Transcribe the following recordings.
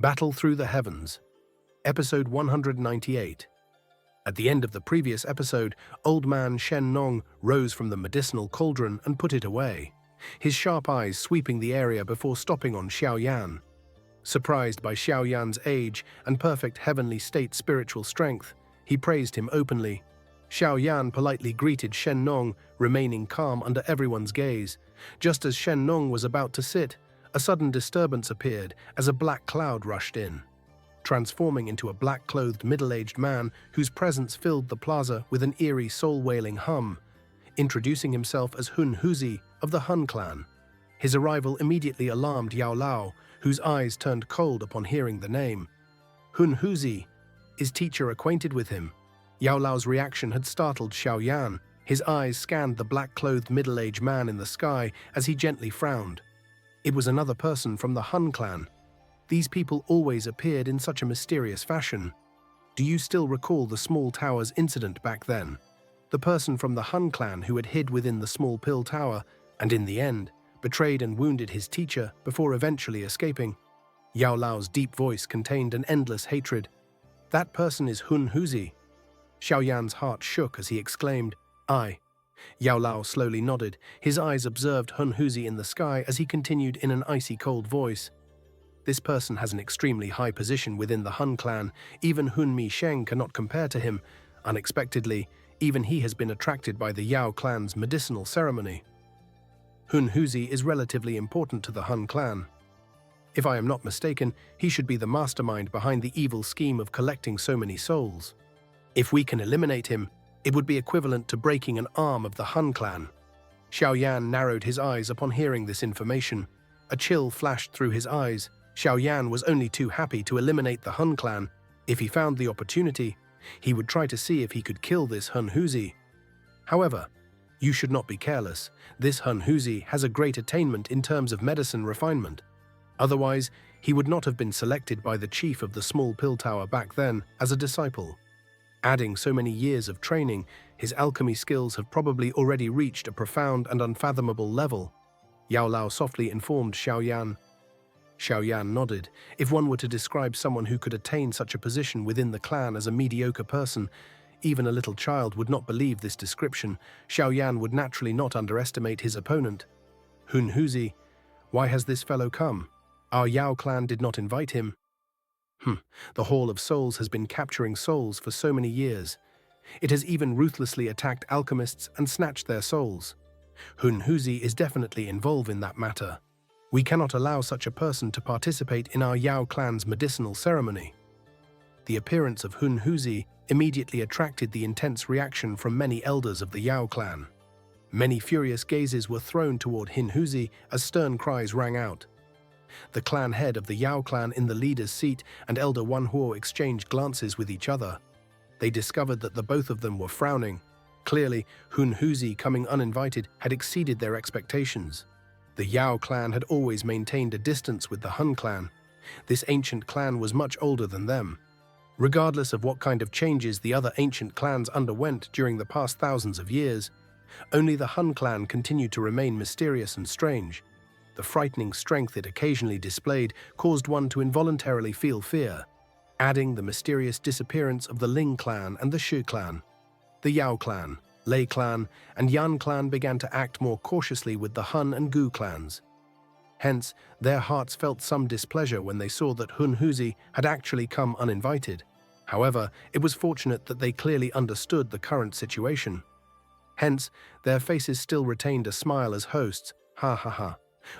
Battle Through the Heavens, Episode 198. At the end of the previous episode, Old Man Shen Nong rose from the medicinal cauldron and put it away, his sharp eyes sweeping the area before stopping on Xiao Yan. Surprised by Xiao Yan's age and perfect heavenly state spiritual strength, he praised him openly. Xiao Yan politely greeted Shen Nong, remaining calm under everyone's gaze. Just as Shen Nong was about to sit, a sudden disturbance appeared as a black cloud rushed in, transforming into a black-clothed middle-aged man whose presence filled the plaza with an eerie soul-wailing hum. Introducing himself as Hun Huzi of the Hun clan. His arrival immediately alarmed Yao Lao, whose eyes turned cold upon hearing the name. Hun Huzi, is teacher acquainted with him? Yao Lao's reaction had startled Xiao Yan. His eyes scanned the black-clothed middle-aged man in the sky as he gently frowned. It was another person from the Hun clan. These people always appeared in such a mysterious fashion. Do you still recall the small tower's incident back then? The person from the Hun clan who had hid within the small pill tower and, in the end, betrayed and wounded his teacher before eventually escaping. Yao Lao's deep voice contained an endless hatred. That person is Hun Huzi. Xiao Yan's heart shook as he exclaimed, "I." Yao Lao slowly nodded. His eyes observed Hun Huzi in the sky as he continued in an icy cold voice. This person has an extremely high position within the Hun clan. Even Hun Mi Sheng cannot compare to him. Unexpectedly, even he has been attracted by the Yao clan's medicinal ceremony. Hun Huzi is relatively important to the Hun clan. If I am not mistaken, he should be the mastermind behind the evil scheme of collecting so many souls. If we can eliminate him, it would be equivalent to breaking an arm of the Hun clan. Xiao Yan narrowed his eyes upon hearing this information. A chill flashed through his eyes. Xiao Yan was only too happy to eliminate the Hun clan. If he found the opportunity, he would try to see if he could kill this Hun Huzi. However, you should not be careless. This Hun Huzi has a great attainment in terms of medicine refinement. Otherwise, he would not have been selected by the chief of the small pill tower back then as a disciple. Adding so many years of training, his alchemy skills have probably already reached a profound and unfathomable level. Yao Lao softly informed Xiao Yan. Xiao Yan nodded. If one were to describe someone who could attain such a position within the clan as a mediocre person, even a little child would not believe this description. Xiao Yan would naturally not underestimate his opponent. Hun Huzi, why has this fellow come? Our Yao clan did not invite him. The Hall of Souls has been capturing souls for so many years. It has even ruthlessly attacked alchemists and snatched their souls. Hun Huzi is definitely involved in that matter. We cannot allow such a person to participate in our Yao clan's medicinal ceremony. The appearance of Hun Huzi immediately attracted the intense reaction from many elders of the Yao clan. Many furious gazes were thrown toward Hun Huzi as stern cries rang out. The clan head of the Yao clan in the leader's seat and Elder Wanhuo exchanged glances with each other. They discovered that the both of them were frowning. Clearly, Hun Huzi coming uninvited had exceeded their expectations. The Yao clan had always maintained a distance with the Hun clan. This ancient clan was much older than them. Regardless of what kind of changes the other ancient clans underwent during the past thousands of years, only the Hun clan continued to remain mysterious and strange. The frightening strength it occasionally displayed caused one to involuntarily feel fear, adding the mysterious disappearance of the Ling clan and the Shi clan. The Yao clan, Lei clan, and Yan clan began to act more cautiously with the Hun and Gu clans. Hence, their hearts felt some displeasure when they saw that Hun Huzi had actually come uninvited. However, it was fortunate that they clearly understood the current situation. Hence, their faces still retained a smile as hosts. Ha ha ha.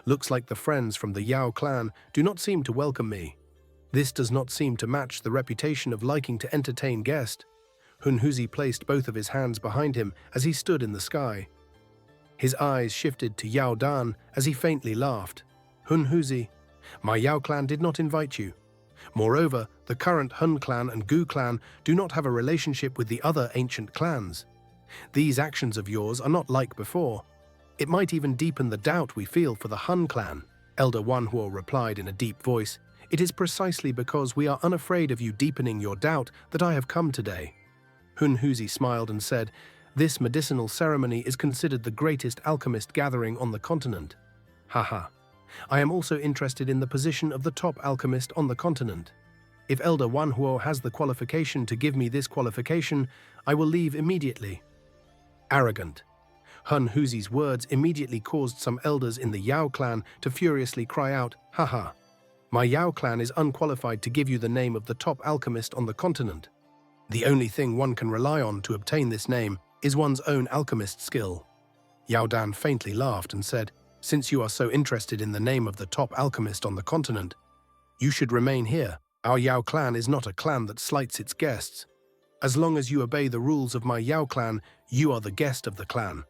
Looks like the friends from the Yao clan do not seem to welcome me. This does not seem to match the reputation of liking to entertain guests. Hun Huzi placed both of his hands behind him as he stood in the sky. His eyes shifted to Yao Dan as he faintly laughed. Hun Huzi, my Yao clan did not invite you. Moreover, the current Hun clan and Gu clan do not have a relationship with the other ancient clans. These actions of yours are not like before. It might even deepen the doubt we feel for the Hun clan. Elder Wanhuo replied in a deep voice. It is precisely because we are unafraid of you deepening your doubt that I have come today. Hun Huzi smiled and said, this medicinal ceremony is considered the greatest alchemist gathering on the continent. Haha. I am also interested in the position of the top alchemist on the continent. If Elder Wanhuo has the qualification to give me this qualification, I will leave immediately. Arrogant. Hun Huzi's words immediately caused some elders in the Yao clan to furiously cry out, "Haha! My Yao clan is unqualified to give you the name of the top alchemist on the continent. The only thing one can rely on to obtain this name is one's own alchemist skill." Yao Dan faintly laughed and said, "Since you are so interested in the name of the top alchemist on the continent, you should remain here. Our Yao clan is not a clan that slights its guests. As long as you obey the rules of my Yao clan, you are the guest of the clan.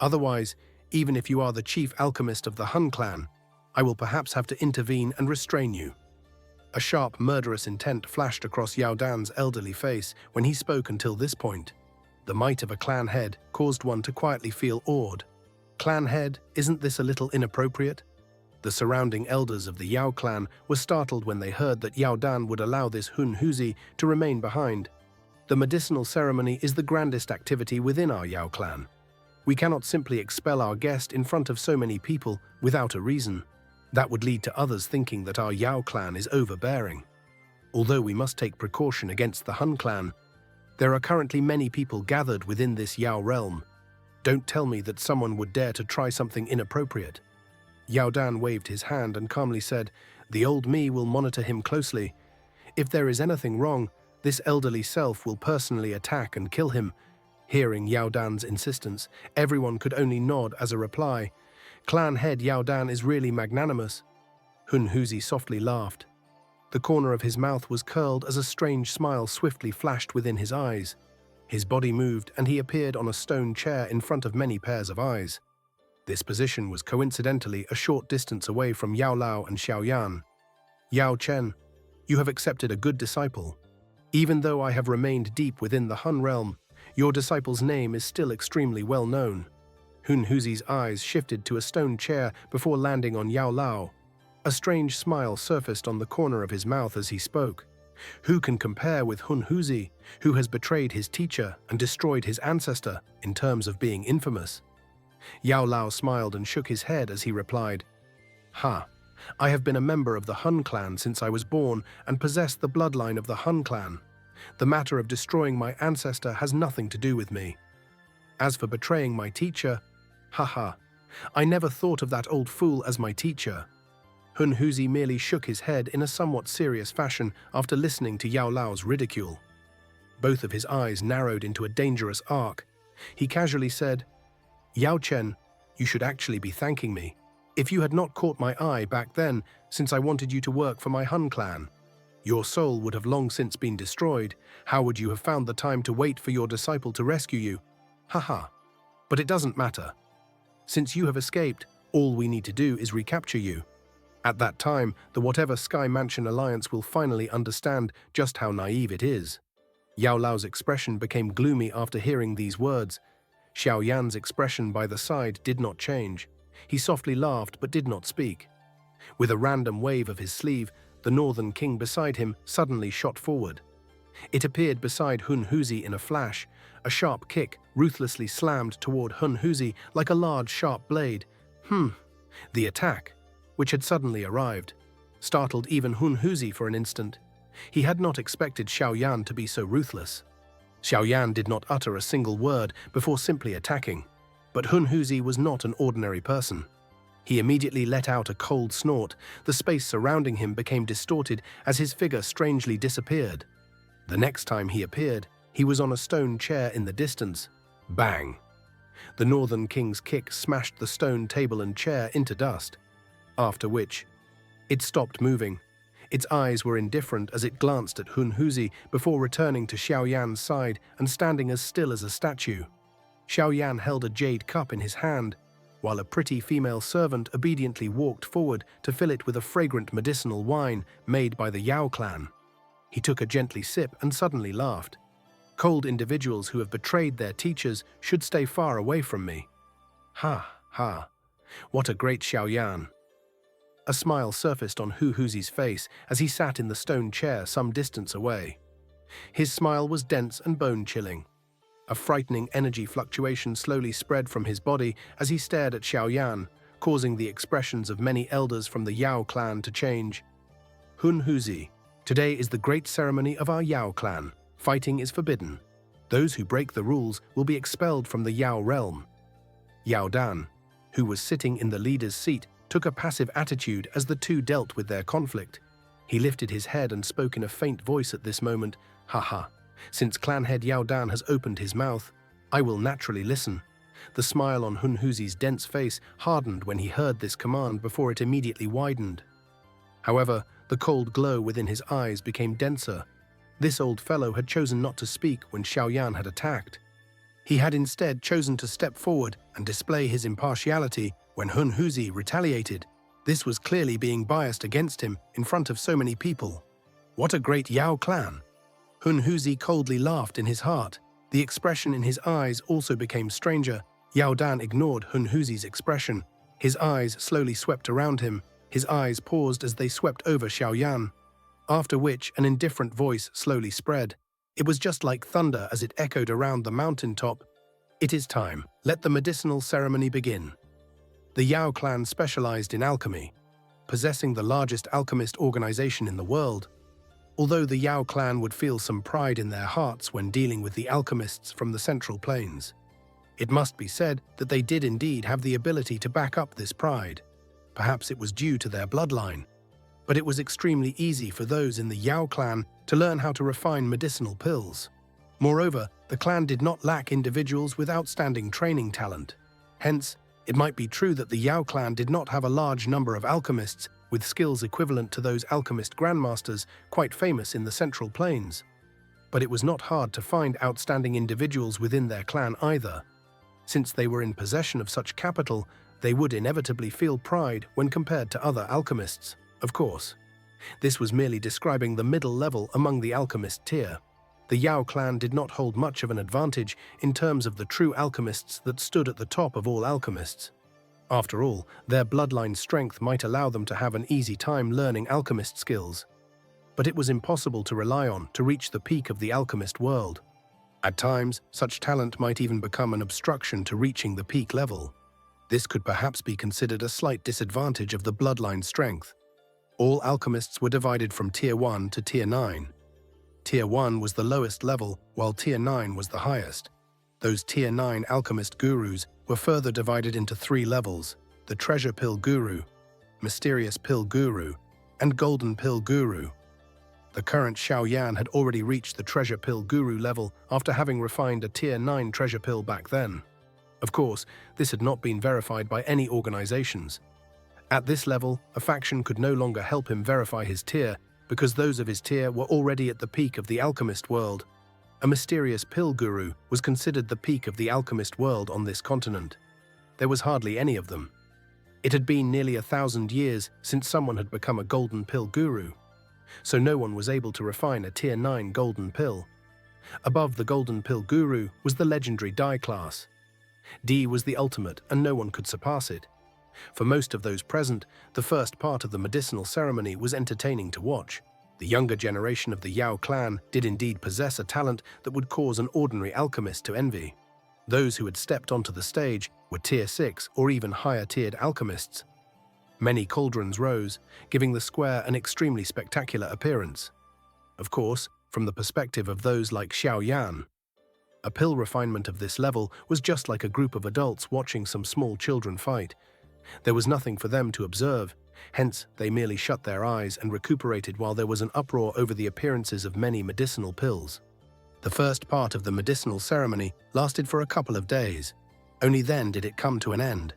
Otherwise, even if you are the chief alchemist of the Hun clan, I will perhaps have to intervene and restrain you." A sharp, murderous intent flashed across Yao Dan's elderly face when he spoke until this point. The might of a clan head caused one to quietly feel awed. Clan head, isn't this a little inappropriate? The surrounding elders of the Yao clan were startled when they heard that Yao Dan would allow this Hun Huzi to remain behind. The medicinal ceremony is the grandest activity within our Yao clan. We cannot simply expel our guest in front of so many people without a reason. That would lead to others thinking that our Yao clan is overbearing. Although we must take precaution against the Hun clan, there are currently many people gathered within this Yao realm. Don't tell me that someone would dare to try something inappropriate. Yao Dan waved his hand and calmly said, "The old me will monitor him closely. If there is anything wrong, this elderly self will personally attack and kill him." Hearing Yao Dan's insistence, everyone could only nod as a reply. Clan head Yao Dan is really magnanimous. Hun Huzi softly laughed. The corner of his mouth was curled as a strange smile swiftly flashed within his eyes. His body moved and he appeared on a stone chair in front of many pairs of eyes. This position was coincidentally a short distance away from Yao Lao and Xiaoyan. "Yao Chen, you have accepted a good disciple. Even though I have remained deep within the Hun realm, your disciple's name is still extremely well known." Hun Huzi's eyes shifted to a stone chair before landing on Yao Lao. A strange smile surfaced on the corner of his mouth as he spoke. Who can compare with Hun Huzi, who has betrayed his teacher and destroyed his ancestor in terms of being infamous? Yao Lao smiled and shook his head as he replied, "Ha! I have been a member of the Hun clan since I was born and possess the bloodline of the Hun clan. The matter of destroying my ancestor has nothing to do with me. As for betraying my teacher, haha, I never thought of that old fool as my teacher." Hun Huzi merely shook his head in a somewhat serious fashion after listening to Yao Lao's ridicule. Both of his eyes narrowed into a dangerous arc. He casually said, "Yao Chen, you should actually be thanking me. If you had not caught my eye back then, since I wanted you to work for my Hun clan, your soul would have long since been destroyed. How would you have found the time to wait for your disciple to rescue you? Haha. But it doesn't matter. Since you have escaped, all we need to do is recapture you. At that time, the whatever Sky Mansion Alliance will finally understand just how naive it is." Yao Lao's expression became gloomy after hearing these words. Xiao Yan's expression by the side did not change. He softly laughed but did not speak. With a random wave of his sleeve, the Northern King beside him suddenly shot forward. It appeared beside Hun Huzi in a flash. A sharp kick ruthlessly slammed toward Hun Huzi like a large sharp blade. The attack, which had suddenly arrived, startled even Hun Huzi for an instant. He had not expected Xiao Yan to be so ruthless. Xiao Yan did not utter a single word before simply attacking. But Hun Huzi was not an ordinary person. He immediately let out a cold snort. The space surrounding him became distorted as his figure strangely disappeared. The next time he appeared, he was on a stone chair in the distance. Bang! The Northern King's kick smashed the stone table and chair into dust. After which, it stopped moving. Its eyes were indifferent as it glanced at Hun Huzi before returning to Xiao Yan's side and standing as still as a statue. Xiao Yan held a jade cup in his hand, while a pretty female servant obediently walked forward to fill it with a fragrant medicinal wine made by the Yao clan. He took a gently sip and suddenly laughed. "Cold individuals who have betrayed their teachers should stay far away from me. Ha, ha, what a great Xiao Yan." A smile surfaced on Hu Huzi's face as he sat in the stone chair some distance away. His smile was dense and bone-chilling. A frightening energy fluctuation slowly spread from his body as he stared at Xiao Yan, causing the expressions of many elders from the Yao clan to change. Hun Huzi. Today is the great ceremony of our Yao clan. Fighting is forbidden. Those who break the rules will be expelled from the Yao realm. Yao Dan, who was sitting in the leader's seat, took a passive attitude as the two dealt with their conflict. He lifted his head and spoke in a faint voice at this moment. "Haha, since clan head Yao Dan has opened his mouth, I will naturally listen." The smile on Hun Huzi's dense face hardened when he heard this command before it immediately widened. However, the cold glow within his eyes became denser. This old fellow had chosen not to speak when Xiaoyan had attacked. He had instead chosen to step forward and display his impartiality when Hun Huzi retaliated. This was clearly being biased against him in front of so many people. What a great Yao clan! Hun Huzi coldly laughed in his heart. The expression in his eyes also became stranger. Yao Dan ignored Hun Huzi's expression. His eyes slowly swept around him. His eyes paused as they swept over Xiaoyan, after which an indifferent voice slowly spread. It was just like thunder as it echoed around the mountaintop. "It is time. Let the medicinal ceremony begin." The Yao clan specialized in alchemy, possessing the largest alchemist organization in the world. Although the Yao clan would feel some pride in their hearts when dealing with the alchemists from the Central Plains, it must be said that they did indeed have the ability to back up this pride. Perhaps it was due to their bloodline, but it was extremely easy for those in the Yao clan to learn how to refine medicinal pills. Moreover, the clan did not lack individuals with outstanding training talent. Hence, it might be true that the Yao clan did not have a large number of alchemists with skills equivalent to those alchemist grandmasters quite famous in the Central Plains. But it was not hard to find outstanding individuals within their clan either. Since they were in possession of such capital, they would inevitably feel pride when compared to other alchemists. Of course, this was merely describing the middle level among the alchemist tier. The Yao clan did not hold much of an advantage in terms of the true alchemists that stood at the top of all alchemists. After all, their bloodline strength might allow them to have an easy time learning alchemist skills. But it was impossible to rely on to reach the peak of the alchemist world. At times, such talent might even become an obstruction to reaching the peak level. This could perhaps be considered a slight disadvantage of the bloodline strength. All alchemists were divided from Tier 1 to Tier 9. Tier 1 was the lowest level, while Tier 9 was the highest. Those Tier 9 alchemist gurus were further divided into 3 levels: the Treasure Pill Guru, Mysterious Pill Guru, and Golden Pill Guru. The current Xiaoyan had already reached the Treasure Pill Guru level after having refined a Tier 9 treasure pill back then. Of course, this had not been verified by any organizations. At this level, a faction could no longer help him verify his tier because those of his tier were already at the peak of the alchemist world. A Mysterious Pill Guru was considered the peak of the alchemist world on this continent. There was hardly any of them. It had been nearly 1,000 years since someone had become a Golden Pill Guru, so no one was able to refine a Tier 9 Golden Pill. Above the Golden Pill Guru was the legendary Dai class. D was the ultimate, and no one could surpass it. For most of those present, the first part of the medicinal ceremony was entertaining to watch. The younger generation of the Yao clan did indeed possess a talent that would cause an ordinary alchemist to envy. Those who had stepped onto the stage were Tier 6 or even higher-tiered alchemists. Many cauldrons rose, giving the square an extremely spectacular appearance. Of course, from the perspective of those like Xiaoyan, a pill refinement of this level was just like a group of adults watching some small children fight. There was nothing for them to observe, hence they merely shut their eyes and recuperated while there was an uproar over the appearances of many medicinal pills. The first part of the medicinal ceremony lasted for a couple of days. Only then did it come to an end.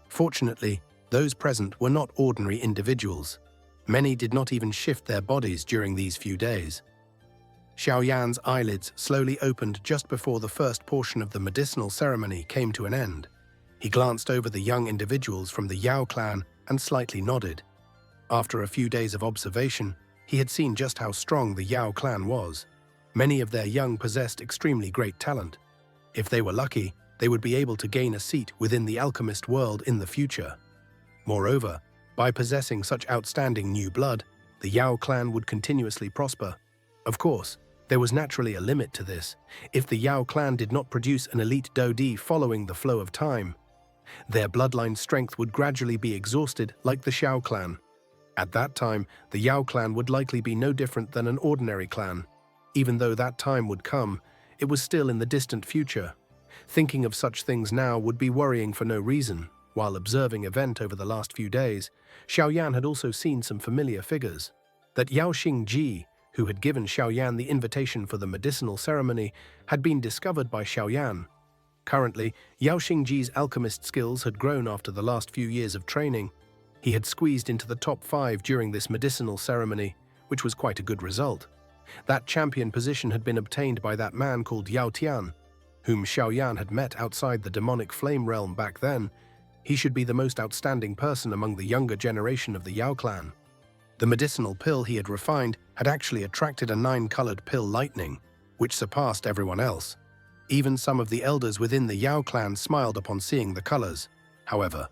Fortunately, those present were not ordinary individuals. Many did not even shift their bodies during these few days. Xiaoyan's eyelids slowly opened just before the first portion of the medicinal ceremony came to an end. He glanced over the young individuals from the Yao clan and slightly nodded. After a few days of observation, he had seen just how strong the Yao clan was. Many of their young possessed extremely great talent. If they were lucky, they would be able to gain a seat within the alchemist world in the future. Moreover, by possessing such outstanding new blood, the Yao clan would continuously prosper. Of course, there was naturally a limit to this. If the Yao clan did not produce an elite Dodi following the flow of time, Their bloodline strength would gradually be exhausted like the Xiao clan. At that time, the Yao clan would likely be no different than an ordinary clan. Even though that time would come, it was still in the distant future. Thinking of such things now would be worrying for no reason. While observing event over the last few days, Xiaoyan had also seen some familiar figures. That Yao Xingji, who had given Xiaoyan the invitation for the medicinal ceremony, had been discovered by Xiaoyan. Currently, Yao Xingji's alchemist skills had grown after the last few years of training. He had squeezed into the top 5 during this medicinal ceremony, which was quite a good result. That champion position had been obtained by that man called Yao Tian, whom Xiaoyan had met outside the demonic flame realm back then. He should be the most outstanding person among the younger generation of the Yao clan. The medicinal pill he had refined had actually attracted a 9-colored pill lightning, which surpassed everyone else. Even some of the elders within the Yao clan smiled upon seeing the colors. However,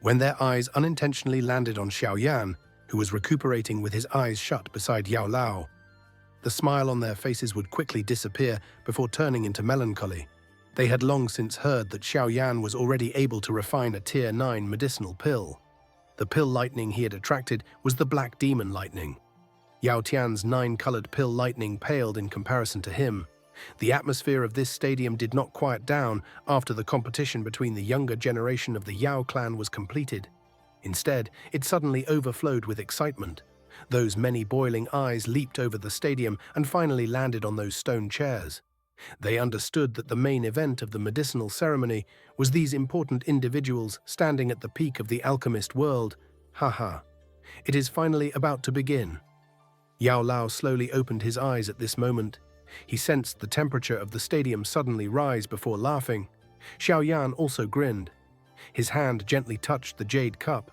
when their eyes unintentionally landed on Xiaoyan, who was recuperating with his eyes shut beside Yao Lao, the smile on their faces would quickly disappear before turning into melancholy. They had long since heard that Xiaoyan was already able to refine a Tier 9 medicinal pill. The pill lightning he had attracted was the Black Demon Lightning. Yao Tian's 9-colored pill lightning paled in comparison to him. The atmosphere of this stadium did not quiet down after the competition between the younger generation of the Yao clan was completed. Instead, it suddenly overflowed with excitement. Those many boiling eyes leaped over the stadium and finally landed on those stone chairs. They understood that the main event of the medicinal ceremony was these important individuals standing at the peak of the alchemist world. Haha. It is finally about to begin. Yao Lao slowly opened his eyes at this moment. He sensed the temperature of the stadium suddenly rise before laughing. Xiaoyan also grinned. His hand gently touched the jade cup.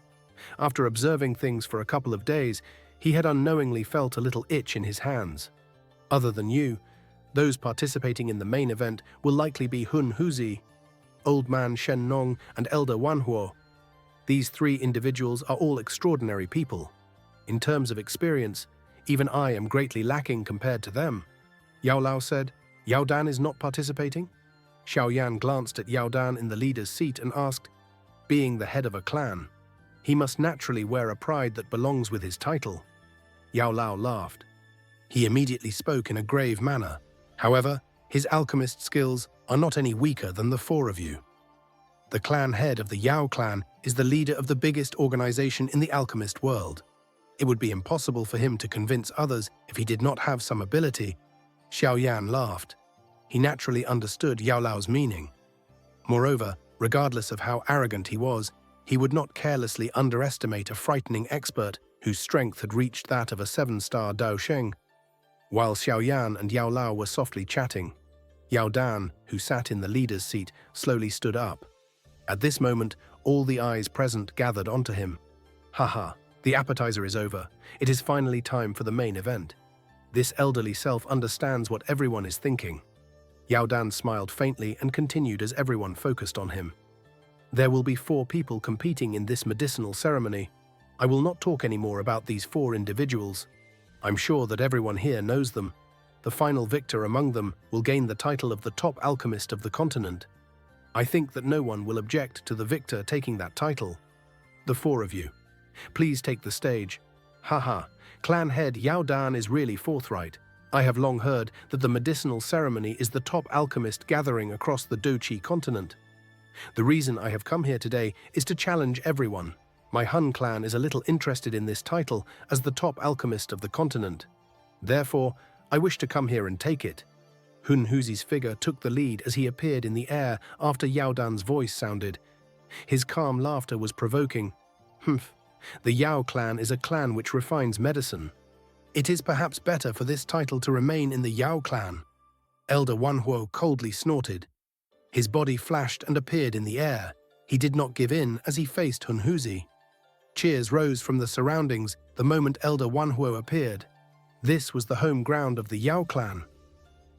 After observing things for a couple of days, he had unknowingly felt a little itch in his hands. Other than you, those participating in the main event will likely be Hun Huzi, Old Man Shen Nong, and Elder Wanhuo. These 3 individuals are all extraordinary people. In terms of experience, even I am greatly lacking compared to them. Yao Lao said, Yao Dan is not participating? Xiaoyan glanced at Yao Dan in the leader's seat and asked, being the head of a clan, he must naturally wear a pride that belongs with his title. Yao Lao laughed. He immediately spoke in a grave manner. However, his alchemist skills are not any weaker than the 4 of you. The clan head of the Yao clan is the leader of the biggest organization in the alchemist world. It would be impossible for him to convince others if he did not have some ability. Xiaoyan laughed. He naturally understood Yao Lao's meaning. Moreover, regardless of how arrogant he was, he would not carelessly underestimate a frightening expert whose strength had reached that of a 7-star Dao Sheng. While Xiaoyan and Yao Lao were softly chatting, Yao Dan, who sat in the leader's seat, slowly stood up. At this moment, all the eyes present gathered onto him. Haha, the appetizer is over. It is finally time for the main event. This elderly self understands what everyone is thinking. Yao Dan smiled faintly and continued as everyone focused on him. There will be 4 people competing in this medicinal ceremony. I will not talk anymore about these 4 individuals. I'm sure that everyone here knows them. The final victor among them will gain the title of the top alchemist of the continent. I think that no one will object to the victor taking that title. The 4 of you, please take the stage. Haha, clan head Yao Dan is really forthright. I have long heard that the medicinal ceremony is the top alchemist gathering across the Doqi continent. The reason I have come here today is to challenge everyone. My Hun clan is a little interested in this title as the top alchemist of the continent. Therefore, I wish to come here and take it. Hun Huzi's figure took the lead as he appeared in the air after Yao Dan's voice sounded. His calm laughter was provoking. Humph, the Yao clan is a clan which refines medicine. It is perhaps better for this title to remain in the Yao clan. Elder Wanhuo coldly snorted. His body flashed and appeared in the air. He did not give in as he faced Hun Huzi. Cheers rose from the surroundings the moment Elder Wanhuo appeared. This was the home ground of the Yao clan.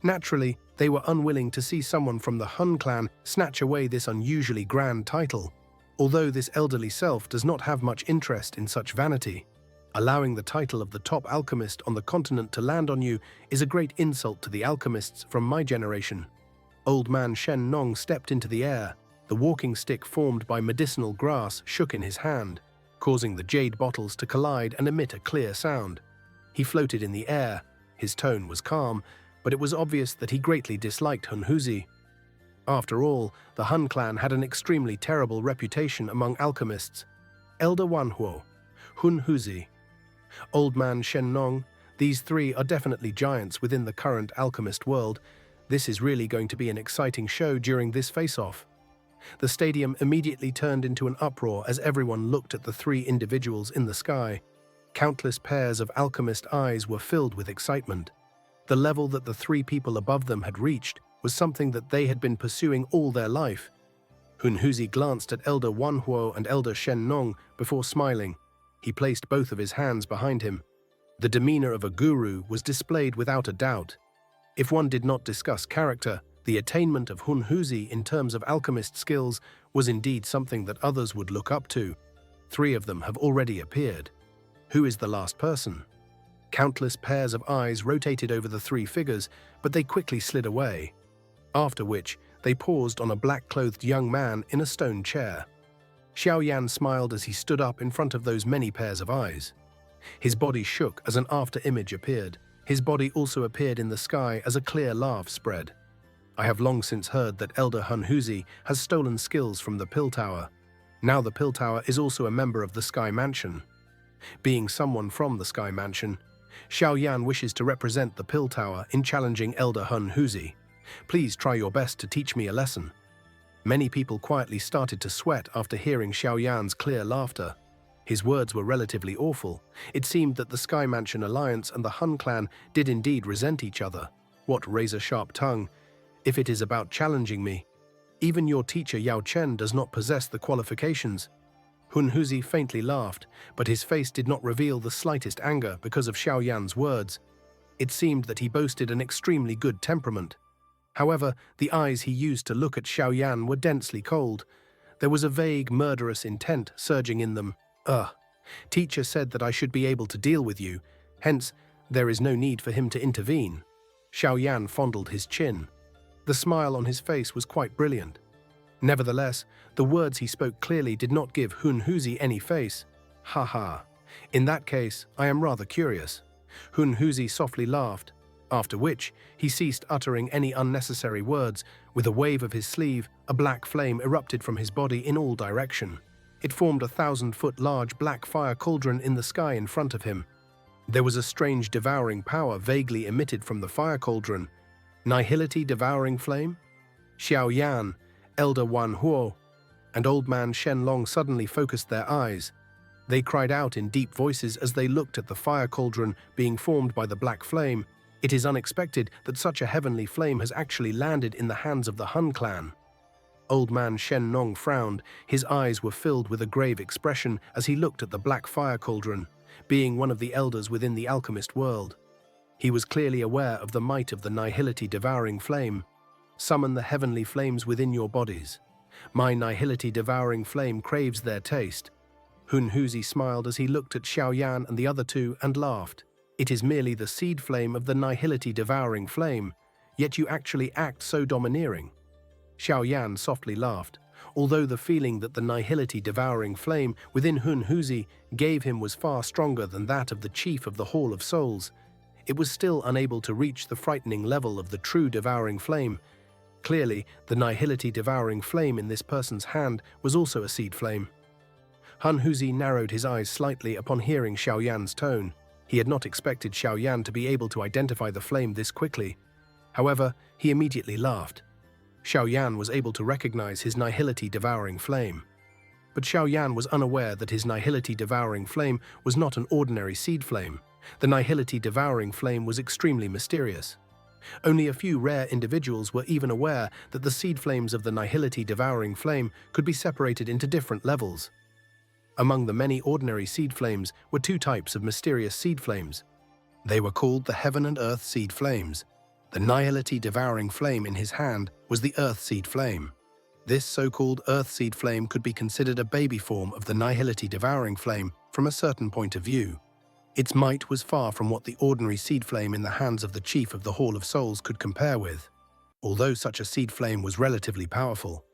Naturally, they were unwilling to see someone from the Hun clan snatch away this unusually grand title, although this elderly self does not have much interest in such vanity. Allowing the title of the top alchemist on the continent to land on you is a great insult to the alchemists from my generation. Old Man Shen Nong stepped into the air. the walking stick formed by medicinal grass shook in his hand, causing the jade bottles to collide and emit a clear sound. He floated in the air. His tone was calm, but it was obvious that he greatly disliked Hunhuzi. After all, the Hun clan had an extremely terrible reputation among alchemists. Elder Wanhuo, Hunhuzi, Old Man Shen-nong, these three are definitely giants within the current alchemist world. This is really going to be an exciting show during this face-off. The stadium immediately turned into an uproar as everyone looked at the three individuals in the sky. Countless pairs of alchemist eyes were filled with excitement. The level that the three people above them had reached was something that they had been pursuing all their life. Hunhuzi glanced at Elder Wanhuo and Elder Shen-nong before smiling. He placed both of his hands behind him. The demeanor of a guru was displayed without a doubt. If one did not discuss character, the attainment of Hunhuzi in terms of alchemist skills was indeed something that others would look up to. Three of them have already appeared. Who is the last person? Countless pairs of eyes rotated over the three figures, but they quickly slid away. After which, they paused on a black-clothed young man in a stone chair. Xiao Yan smiled as he stood up in front of those many pairs of eyes. His body shook as an after-image appeared. His body also appeared in the sky as a clear laugh spread. I have long since heard that Elder Hunhuzi has stolen skills from the Pill Tower. Now the Pill Tower is also a member of the Sky Mansion. Being someone from the Sky Mansion, Xiao Yan wishes to represent the Pill Tower in challenging Elder Hunhuzi. Please try your best to teach me a lesson. Many people quietly started to sweat after hearing Xiao Yan's clear laughter. His words were relatively awful. It seemed that the Sky Mansion Alliance and the Hun clan did indeed resent each other. What razor-sharp tongue! If it is about challenging me, even your teacher Yao Chen does not possess the qualifications. Hunhuzi faintly laughed, but his face did not reveal the slightest anger because of Xiao Yan's words. It seemed that he boasted an extremely good temperament. However, the eyes he used to look at Xiao Yan were densely cold. There was a vague, murderous intent surging in them. Teacher said that I should be able to deal with you, hence, there is no need for him to intervene. Xiao Yan fondled his chin. The smile on his face was quite brilliant. Nevertheless, the words he spoke clearly did not give Hunhuzi any face. Ha ha. In that case, I am rather curious. Hunhuzi softly laughed, after which he ceased uttering any unnecessary words. With a wave of his sleeve, a black flame erupted from his body in all direction. It formed a 1,000-foot large black fire cauldron in the sky in front of him. There was a strange devouring power vaguely emitted from the fire cauldron. Nihility devouring flame? Xiao Yan, Elder Wanhuo, and Old Man Shen-long suddenly focused their eyes. They cried out in deep voices as they looked at the fire cauldron being formed by the black flame. It is unexpected that such a heavenly flame has actually landed in the hands of the Hun clan. Old Man Shen-nong frowned. His eyes were filled with a grave expression as he looked at the black fire cauldron, being one of the elders within the alchemist world. He was clearly aware of the might of the nihility devouring flame. Summon the heavenly flames within your bodies. My nihility devouring flame craves their taste. Hunhuzi smiled as he looked at Xiao Yan and the other two and laughed. It is merely the seed flame of the nihility devouring flame, yet you actually act so domineering. Xiao Yan softly laughed. Although the feeling that the nihility devouring flame within Hunhuzi gave him was far stronger than that of the chief of the Hall of Souls, it was still unable to reach the frightening level of the true devouring flame. Clearly, the nihility devouring flame in this person's hand was also a seed flame. Hunhuzi narrowed his eyes slightly upon hearing Xiao Yan's tone. He had not expected Xiao Yan to be able to identify the flame this quickly. However, he immediately laughed. Xiao Yan was able to recognize his nihility devouring flame. But Xiao Yan was unaware that his nihility devouring flame was not an ordinary seed flame. The nihility devouring flame was extremely mysterious. Only a few rare individuals were even aware that the seed flames of the nihility devouring flame could be separated into different levels. Among the many ordinary seed flames were two types of mysterious seed flames. They were called the Heaven and Earth seed flames. The nihility devouring flame in his hand was the Earth seed flame. This so-called Earth seed flame could be considered a baby form of the nihility devouring flame from a certain point of view. Its might was far from what the ordinary seed flame in the hands of the chief of the Hall of Souls could compare with. Although such a seed flame was relatively powerful,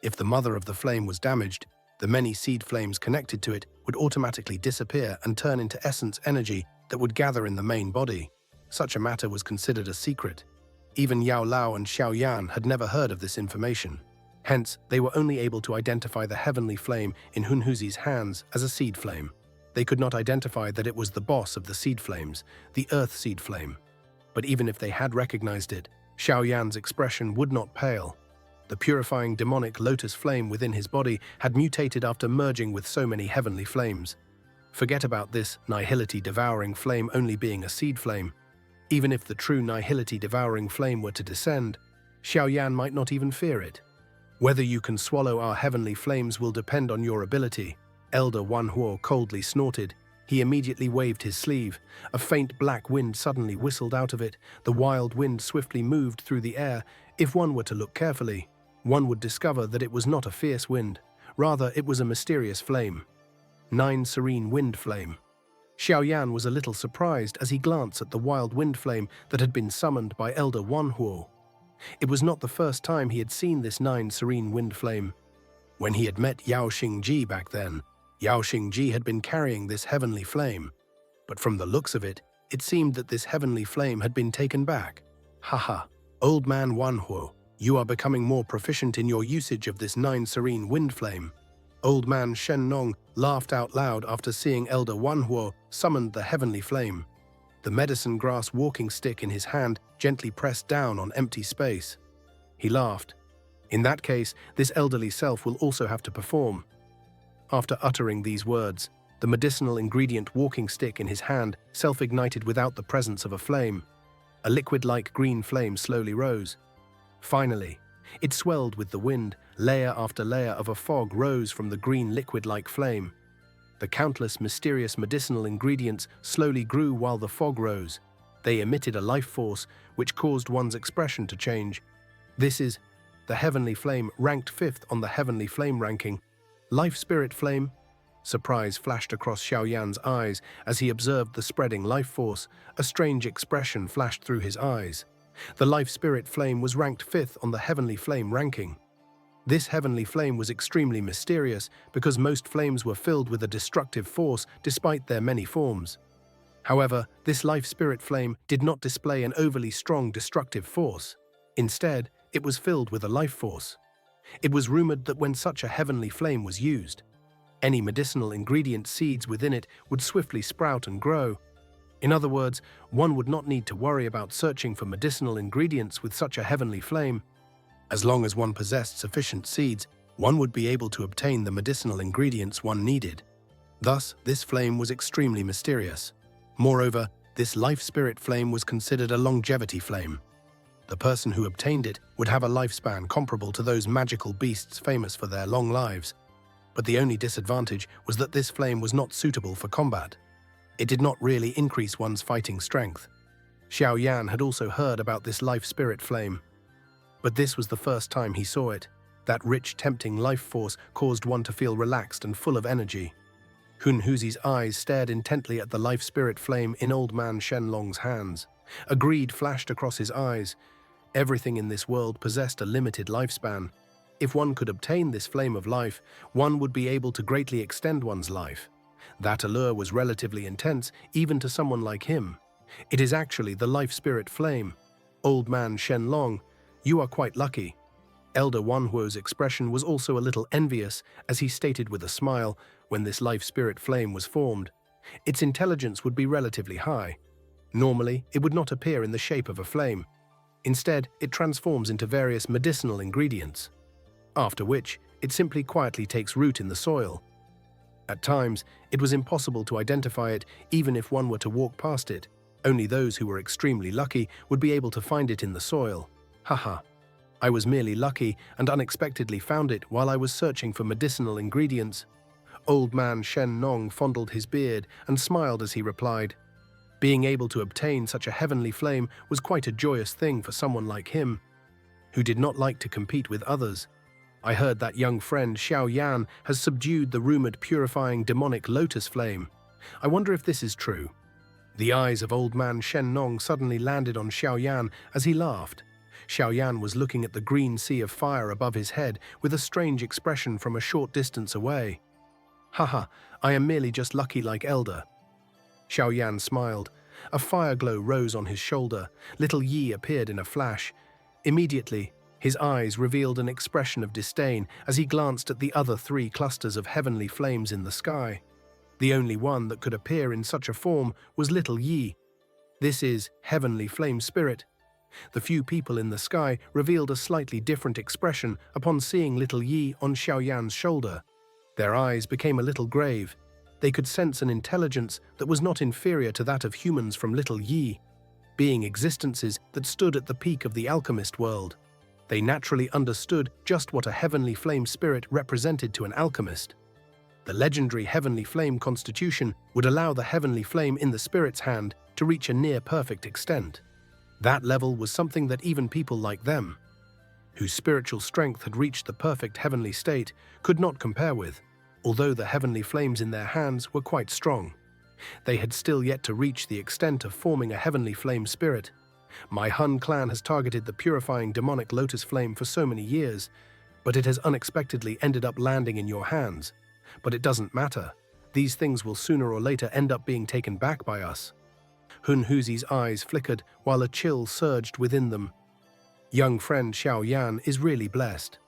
If the mother of the flame was damaged, the many seed flames connected to it would automatically disappear and turn into essence energy that would gather in the main body. Such a matter was considered a secret. Even Yao Lao and Xiao Yan had never heard of this information. Hence, they were only able to identify the heavenly flame in Hunhuzi's hands as a seed flame. They could not identify that it was the boss of the seed flames, the earth seed flame. But even if they had recognized it, Xiao Yan's expression would not pale. The purifying demonic lotus flame within his body had mutated after merging with so many heavenly flames. Forget about this nihility devouring flame only being a seed flame. Even if the true nihility devouring flame were to descend, Xiao Yan might not even fear it. Whether you can swallow our heavenly flames will depend on your ability. Elder Wanhuo coldly snorted. He immediately waved his sleeve. A faint black wind suddenly whistled out of it. The wild wind swiftly moved through the air. If one were to look carefully, one would discover that it was not a fierce wind. Rather, it was a mysterious flame. 9 serene wind flame. Xiao Yan was a little surprised as he glanced at the wild wind flame that had been summoned by Elder Wanhuo. It was not the first time he had seen this 9 serene wind flame. When he had met Yao Xingji back then, Yao Xingji had been carrying this heavenly flame. But from the looks of it, it seemed that this heavenly flame had been taken back. Haha, old man Wanhuo, you are becoming more proficient in your usage of this 9 serene wind flame. Old man Shen Nong laughed out loud after seeing Elder Wanhuo summon the heavenly flame. The medicine grass walking stick in his hand gently pressed down on empty space. He laughed. In that case, this elderly self will also have to perform. After uttering these words, the medicinal ingredient walking stick in his hand self-ignited without the presence of a flame. A liquid-like green flame slowly rose. Finally, it swelled with the wind. Layer after layer of a fog rose from the green liquid-like flame. The countless mysterious medicinal ingredients slowly grew while the fog rose. They emitted a life force which caused one's expression to change. This is the heavenly flame, ranked 5th on the heavenly flame ranking. Life spirit flame? Surprise flashed across Xiao Yan's eyes as he observed the spreading life force. A strange expression flashed through his eyes. The life spirit flame was ranked 5th on the heavenly flame ranking. This heavenly flame was extremely mysterious because most flames were filled with a destructive force despite their many forms. However, this life spirit flame did not display an overly strong destructive force. Instead, it was filled with a life force. It was rumored that when such a heavenly flame was used, any medicinal ingredient seeds within it would swiftly sprout and grow. In other words, one would not need to worry about searching for medicinal ingredients with such a heavenly flame. As long as one possessed sufficient seeds, one would be able to obtain the medicinal ingredients one needed. Thus, this flame was extremely mysterious. Moreover, this life spirit flame was considered a longevity flame. The person who obtained it would have a lifespan comparable to those magical beasts famous for their long lives. But the only disadvantage was that this flame was not suitable for combat. It did not really increase one's fighting strength. Xiao Yan had also heard about this life spirit flame. But this was the first time he saw it. That rich, tempting life force caused one to feel relaxed and full of energy. Hunhuzi's eyes stared intently at the life spirit flame in old man Shenlong's hands. A greed flashed across his eyes. Everything in this world possessed a limited lifespan. If one could obtain this flame of life, one would be able to greatly extend one's life. That allure was relatively intense, even to someone like him. It is actually the life spirit flame. Old man Shenlong, you are quite lucky. Elder Wanhuo's expression was also a little envious as he stated with a smile when this life spirit flame was formed. Its intelligence would be relatively high. Normally, it would not appear in the shape of a flame. Instead, it transforms into various medicinal ingredients, after which it simply quietly takes root in the soil. At times, it was impossible to identify it even if one were to walk past it. Only those who were extremely lucky would be able to find it in the soil. Haha. I was merely lucky and unexpectedly found it while I was searching for medicinal ingredients. Old man Shen Nong fondled his beard and smiled as he replied. Being able to obtain such a heavenly flame was quite a joyous thing for someone like him, who did not like to compete with others. I heard that young friend Xiao Yan has subdued the rumored purifying demonic lotus flame. I wonder if this is true. The eyes of old man Shen Nong suddenly landed on Xiao Yan as he laughed. Xiaoyan was looking at the green sea of fire above his head with a strange expression from a short distance away. "Haha, I am merely just lucky like Elder." Xiaoyan smiled. A fire glow rose on his shoulder. Little Yi appeared in a flash. Immediately, his eyes revealed an expression of disdain as he glanced at the other 3 clusters of heavenly flames in the sky. The only one that could appear in such a form was Little Yi. This is Heavenly Flame Spirit. The few people in the sky revealed a slightly different expression upon seeing Little Yi on Xiaoyan's shoulder. Their eyes became a little grave. They could sense an intelligence that was not inferior to that of humans from Little Yi, being existences that stood at the peak of the alchemist world. They naturally understood just what a heavenly flame spirit represented to an alchemist. The legendary heavenly flame constitution would allow the heavenly flame in the spirit's hand to reach a near-perfect extent. That level was something that even people like them, whose spiritual strength had reached the perfect heavenly state, could not compare with. Although the heavenly flames in their hands were quite strong, they had still yet to reach the extent of forming a heavenly flame spirit. My Hun clan has targeted the purifying demonic lotus flame for so many years, but it has unexpectedly ended up landing in your hands. But it doesn't matter. These things will sooner or later end up being taken back by us. Hun Huzi's eyes flickered while a chill surged within them. Young friend Xiao Yan is really blessed.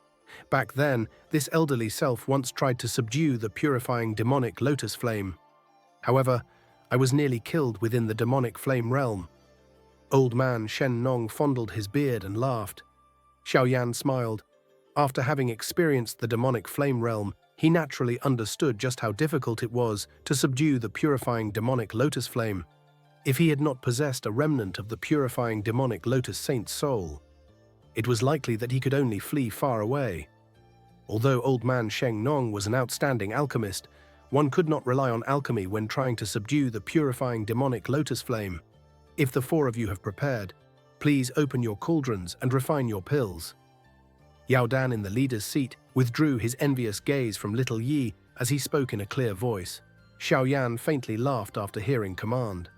Back then, this elderly self once tried to subdue the purifying demonic lotus flame. However, I was nearly killed within the demonic flame realm. Old man Shen Nong fondled his beard and laughed. Xiao Yan smiled. After having experienced the demonic flame realm, he naturally understood just how difficult it was to subdue the purifying demonic lotus flame. If he had not possessed a remnant of the purifying demonic lotus saint's soul, it was likely that he could only flee far away. Although old man Sheng Nong was an outstanding alchemist, one could not rely on alchemy when trying to subdue the purifying demonic lotus flame. If the 4 of you have prepared, please open your cauldrons and refine your pills. Yao Dan in the leader's seat withdrew his envious gaze from Little Yi as he spoke in a clear voice. Xiao Yan faintly laughed after hearing command.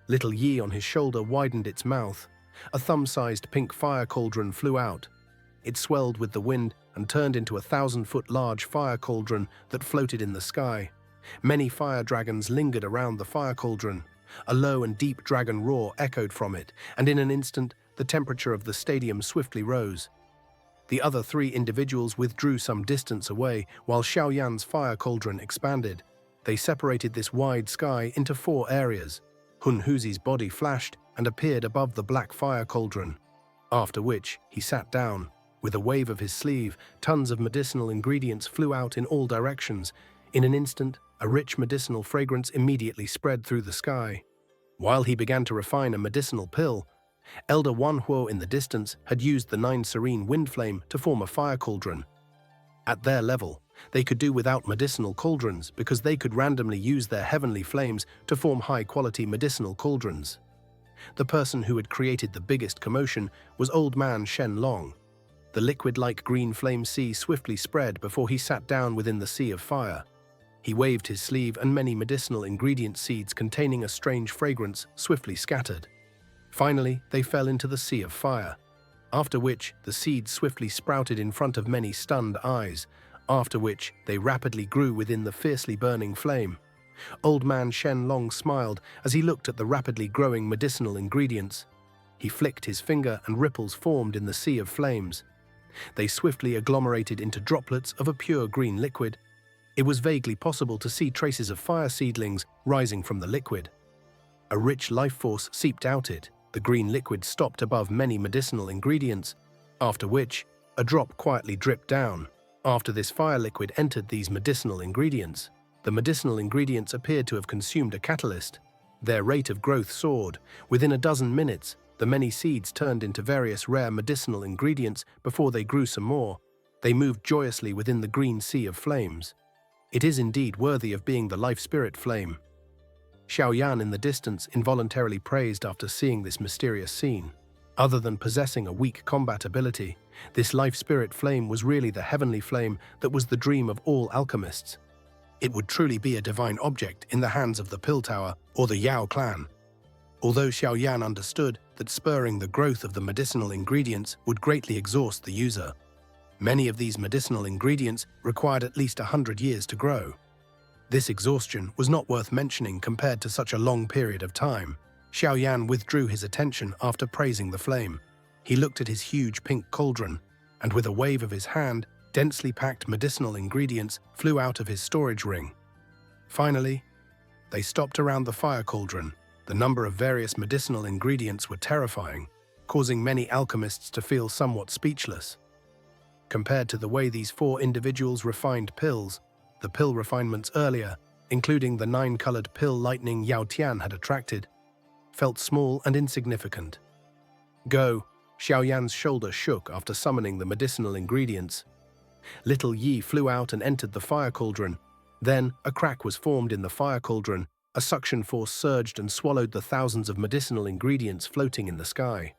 Little Yi on his shoulder widened its mouth. A thumb-sized pink fire cauldron flew out. It swelled with the wind and turned into a 1,000-foot large fire cauldron that floated in the sky. Many fire dragons lingered around the fire cauldron. A low and deep dragon roar echoed from it, and in an instant, the temperature of the stadium swiftly rose. The other 3 individuals withdrew some distance away while Xiao Yan's fire cauldron expanded. They separated this wide sky into 4 areas. Hun Huzi's body flashed and appeared above the black fire cauldron, after which he sat down. With a wave of his sleeve, tons of medicinal ingredients flew out in all directions. In an instant, a rich medicinal fragrance immediately spread through the sky. While he began to refine a medicinal pill, Elder Wanhuo in the distance had used the 9 serene wind flame to form a fire cauldron. At their level, they could do without medicinal cauldrons because they could randomly use their heavenly flames to form high-quality medicinal cauldrons. The person who had created the biggest commotion was old man Shen Long. The liquid-like green flame sea swiftly spread before he sat down within the sea of fire. He waved his sleeve and many medicinal ingredient seeds containing a strange fragrance swiftly scattered. Finally, they fell into the sea of fire, after which the seeds swiftly sprouted in front of many stunned eyes, after which they rapidly grew within the fiercely burning flame. Old man Shen Long smiled as he looked at the rapidly growing medicinal ingredients. He flicked his finger and ripples formed in the sea of flames. They swiftly agglomerated into droplets of a pure green liquid. It was vaguely possible to see traces of fire seedlings rising from the liquid. A rich life force seeped out it. The green liquid stopped above many medicinal ingredients, after which a drop quietly dripped down. After this fire liquid entered these medicinal ingredients, the medicinal ingredients appeared to have consumed a catalyst. Their rate of growth soared. Within a dozen minutes, the many seeds turned into various rare medicinal ingredients before they grew some more. They moved joyously within the green sea of flames. It is indeed worthy of being the life spirit flame. Xiao Yan in the distance involuntarily praised after seeing this mysterious scene. Other than possessing a weak combat ability, this life spirit flame was really the heavenly flame that was the dream of all alchemists. It would truly be a divine object in the hands of the Pill Tower or the Yao clan. Although Xiaoyan understood that spurring the growth of the medicinal ingredients would greatly exhaust the user, many of these medicinal ingredients required at least 100 years to grow. This exhaustion was not worth mentioning compared to such a long period of time. Xiaoyan withdrew his attention after praising the flame. He looked at his huge pink cauldron, and with a wave of his hand, densely packed medicinal ingredients flew out of his storage ring. Finally, they stopped around the fire cauldron. The number of various medicinal ingredients were terrifying, causing many alchemists to feel somewhat speechless. Compared to the way these 4 individuals refined pills, the pill refinements earlier, including the 9-colored pill lightning Yao Tian had attracted, felt small and insignificant. Go! Xiaoyan's shoulder shook after summoning the medicinal ingredients. Little Yi flew out and entered the fire cauldron. Then, a crack was formed in the fire cauldron. A suction force surged and swallowed the thousands of medicinal ingredients floating in the sky.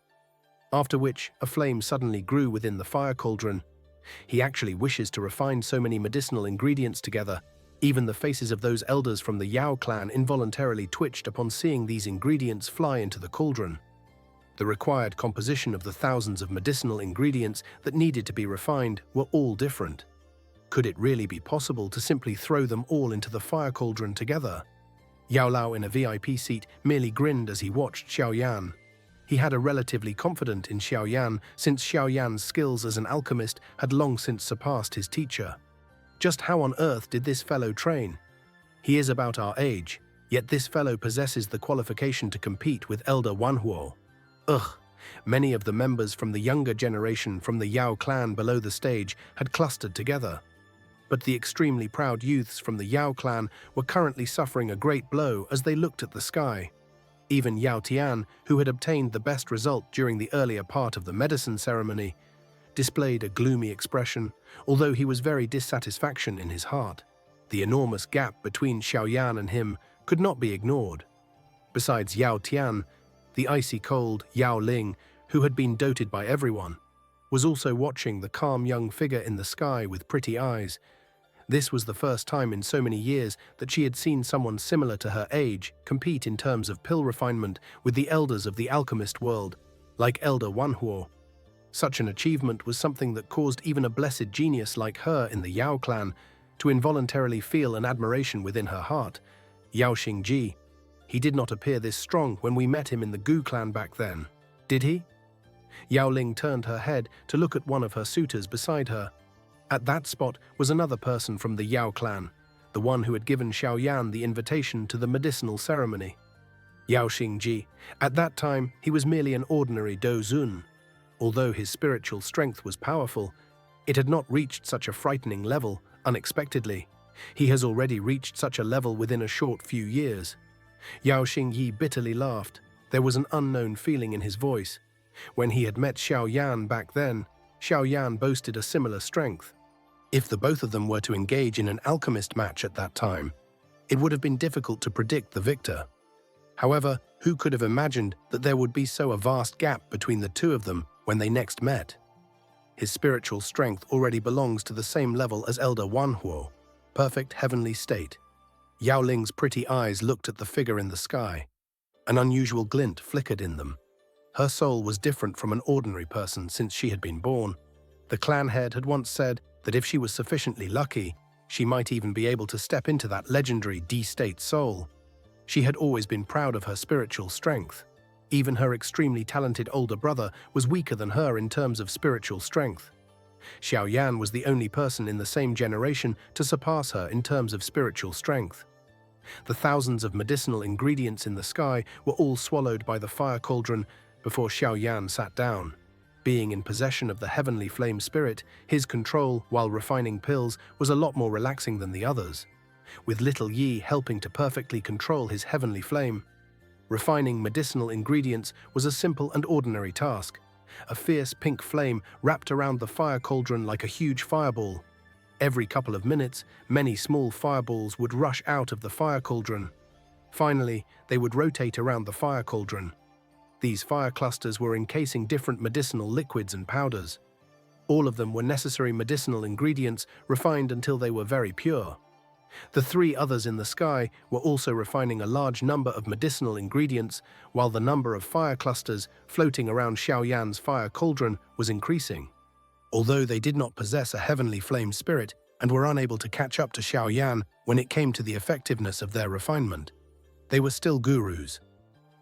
After which, a flame suddenly grew within the fire cauldron. He actually wishes to refine so many medicinal ingredients together. Even the faces of those elders from the Yao clan involuntarily twitched upon seeing these ingredients fly into the cauldron. The required composition of the thousands of medicinal ingredients that needed to be refined were all different. Could it really be possible to simply throw them all into the fire cauldron together? Yao Lao in a VIP seat merely grinned as he watched Xiaoyan. He had a relatively confident in Xiaoyan since Xiaoyan's skills as an alchemist had long since surpassed his teacher. Just how on earth did this fellow train? He is about our age, yet this fellow possesses the qualification to compete with Elder Wanhuo. Ugh! Many of the members from the younger generation from the Yao clan below the stage had clustered together. But the extremely proud youths from the Yao clan were currently suffering a great blow as they looked at the sky. Even Yao Tian, who had obtained the best result during the earlier part of the medicine ceremony, displayed a gloomy expression, although he was very dissatisfaction in his heart. The enormous gap between Xiaoyan and him could not be ignored. Besides Yao Tian, the icy-cold Yao Ling, who had been doted by everyone, was also watching the calm young figure in the sky with pretty eyes. This was the first time in so many years that she had seen someone similar to her age compete in terms of pill refinement with the elders of the alchemist world, like Elder Wanhuo. Such an achievement was something that caused even a blessed genius like her in the Yao clan to involuntarily feel an admiration within her heart. Yao Xingji, he did not appear this strong when we met him in the Gu clan back then, did he? Yao Ling turned her head to look at one of her suitors beside her. At that spot was another person from the Yao clan, the one who had given Xiaoyan the invitation to the medicinal ceremony. Yao Xingji. At that time, he was merely an ordinary Dozun. Although his spiritual strength was powerful, it had not reached such a frightening level unexpectedly. He has already reached such a level within a short few years. Yao Xingyi bitterly laughed. There was an unknown feeling in his voice. When he had met Xiaoyan back then, Xiaoyan boasted a similar strength. If the both of them were to engage in an alchemist match at that time, it would have been difficult to predict the victor. However, who could have imagined that there would be so a vast gap between the two of them when they next met? His spiritual strength already belongs to the same level as Elder Wanhuo, perfect heavenly state. Yao Ling's pretty eyes looked at the figure in the sky. An unusual glint flickered in them. Her soul was different from an ordinary person since she had been born. The clan head had once said that if she was sufficiently lucky, she might even be able to step into that legendary D-state soul. She had always been proud of her spiritual strength. Even her extremely talented older brother was weaker than her in terms of spiritual strength. Xiaoyan was the only person in the same generation to surpass her in terms of spiritual strength. The thousands of medicinal ingredients in the sky were all swallowed by the fire cauldron before Xiaoyan sat down. Being in possession of the heavenly flame spirit, his control while refining pills was a lot more relaxing than the others, with little Yi helping to perfectly control his heavenly flame. Refining medicinal ingredients was a simple and ordinary task. A fierce pink flame wrapped around the fire cauldron like a huge fireball. Every couple of minutes, many small fireballs would rush out of the fire cauldron. Finally, they would rotate around the fire cauldron. These fire clusters were encasing different medicinal liquids and powders. All of them were necessary medicinal ingredients refined until they were very pure. The three others in the sky were also refining a large number of medicinal ingredients, while the number of fire clusters floating around Xiaoyan's fire cauldron was increasing. Although they did not possess a heavenly flame spirit and were unable to catch up to Xiaoyan when it came to the effectiveness of their refinement, they were still gurus.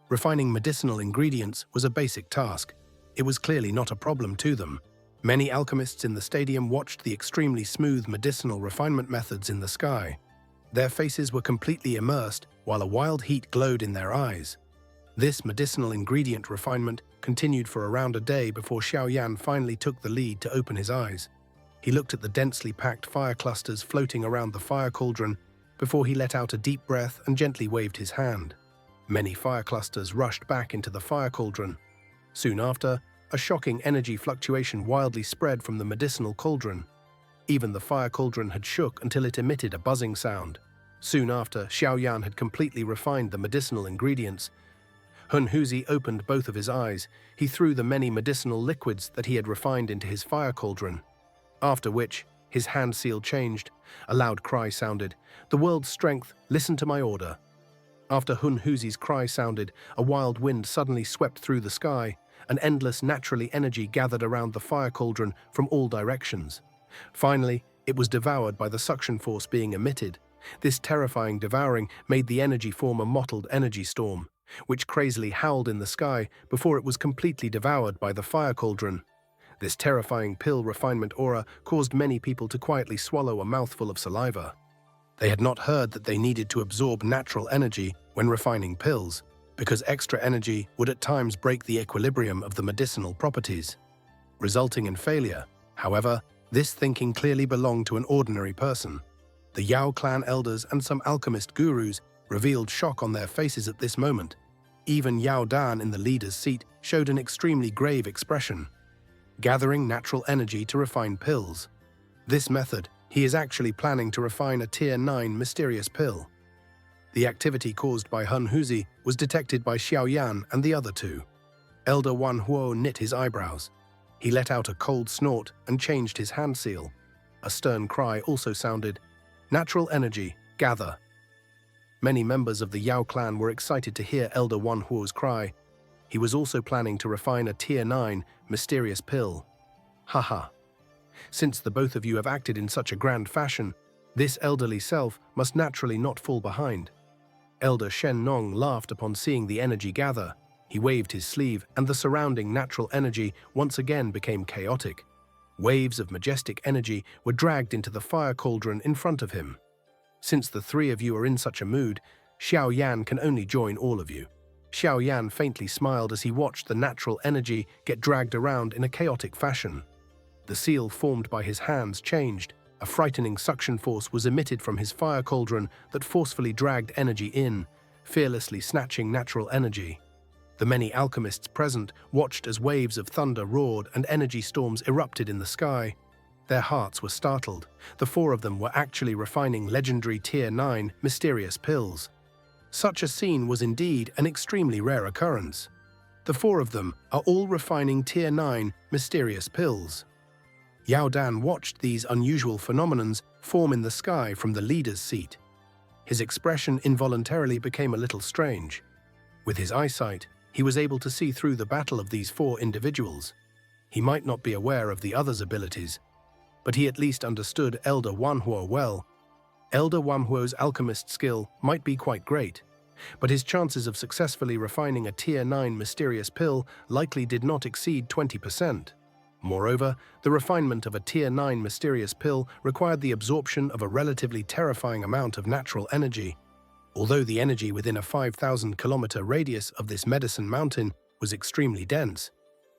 Refining medicinal ingredients was a basic task. It was clearly not a problem to them. Many alchemists in the stadium watched the extremely smooth medicinal refinement methods in the sky. Their faces were completely immersed, while a wild heat glowed in their eyes. This medicinal ingredient refinement continued for around a day before Xiaoyan finally took the lead to open his eyes. He looked at the densely packed fire clusters floating around the fire cauldron before he let out a deep breath and gently waved his hand. Many fire clusters rushed back into the fire cauldron. Soon after, a shocking energy fluctuation wildly spread from the medicinal cauldron. Even the fire cauldron had shook until it emitted a buzzing sound. Soon after, Xiaoyan had completely refined the medicinal ingredients. Hunhuzi opened both of his eyes. He threw the many medicinal liquids that he had refined into his fire cauldron. After which, his hand seal changed. A loud cry sounded. "The world's strength, listen to my order." After Hunhuzi's cry sounded, a wild wind suddenly swept through the sky. An endless naturally energy gathered around the fire cauldron from all directions. Finally, it was devoured by the suction force being emitted. This terrifying devouring made the energy form a mottled energy storm, which crazily howled in the sky before it was completely devoured by the fire cauldron. This terrifying pill refinement aura caused many people to quietly swallow a mouthful of saliva. They had not heard that they needed to absorb natural energy when refining pills, because extra energy would at times break the equilibrium of the medicinal properties, resulting in failure. However, this thinking clearly belonged to an ordinary person. The Yao clan elders and some alchemist gurus revealed shock on their faces at this moment. Even Yao Dan in the leader's seat showed an extremely grave expression. Gathering natural energy to refine pills. This method, he is actually planning to refine a Tier 9 mysterious pill. The activity caused by Hunhuzi was detected by Xiaoyan and the other two. Elder Wan Huo knit his eyebrows. He let out a cold snort and changed his hand seal. A stern cry also sounded. "Natural energy, gather." Many members of the Yao clan were excited to hear Elder Wan Huo's cry. He was also planning to refine a Tier 9 mysterious pill. Haha. Since the both of you have acted in such a grand fashion, this elderly self must naturally not fall behind. Elder Shen Nong laughed upon seeing the energy gather. He waved his sleeve, and the surrounding natural energy once again became chaotic. Waves of majestic energy were dragged into the fire cauldron in front of him. Since the three of you are in such a mood, Xiaoyan can only join all of you. Xiaoyan faintly smiled as he watched the natural energy get dragged around in a chaotic fashion. The seal formed by his hands changed. A frightening suction force was emitted from his fire cauldron that forcefully dragged energy in, fearlessly snatching natural energy. The many alchemists present watched as waves of thunder roared and energy storms erupted in the sky. Their hearts were startled. The four of them were actually refining legendary Tier 9 mysterious pills. Such a scene was indeed an extremely rare occurrence. The four of them are all refining Tier 9 mysterious pills. Yao Dan watched these unusual phenomenons form in the sky from the leader's seat. His expression involuntarily became a little strange. With his eyesight, he was able to see through the battle of these four individuals. He might not be aware of the others' abilities, but he at least understood Elder Wanhuo well. Elder Wanhuo's alchemist skill might be quite great, but his chances of successfully refining a Tier 9 mysterious pill likely did not exceed 20%. Moreover, the refinement of a Tier 9 mysterious pill required the absorption of a relatively terrifying amount of natural energy. Although the energy within a 5,000-kilometer radius of this medicine mountain was extremely dense,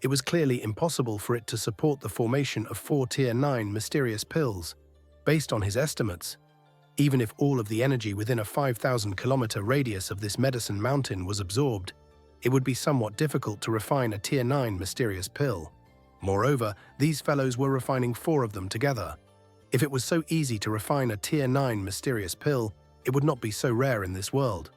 it was clearly impossible for it to support the formation of 4 Tier 9 mysterious pills. Based on his estimates, even if all of the energy within a 5,000-kilometer radius of this medicine mountain was absorbed, it would be somewhat difficult to refine a Tier 9 mysterious pill. Moreover, these fellows were refining 4 of them together. If it was so easy to refine a Tier 9 mysterious pill, it would not be so rare in this world.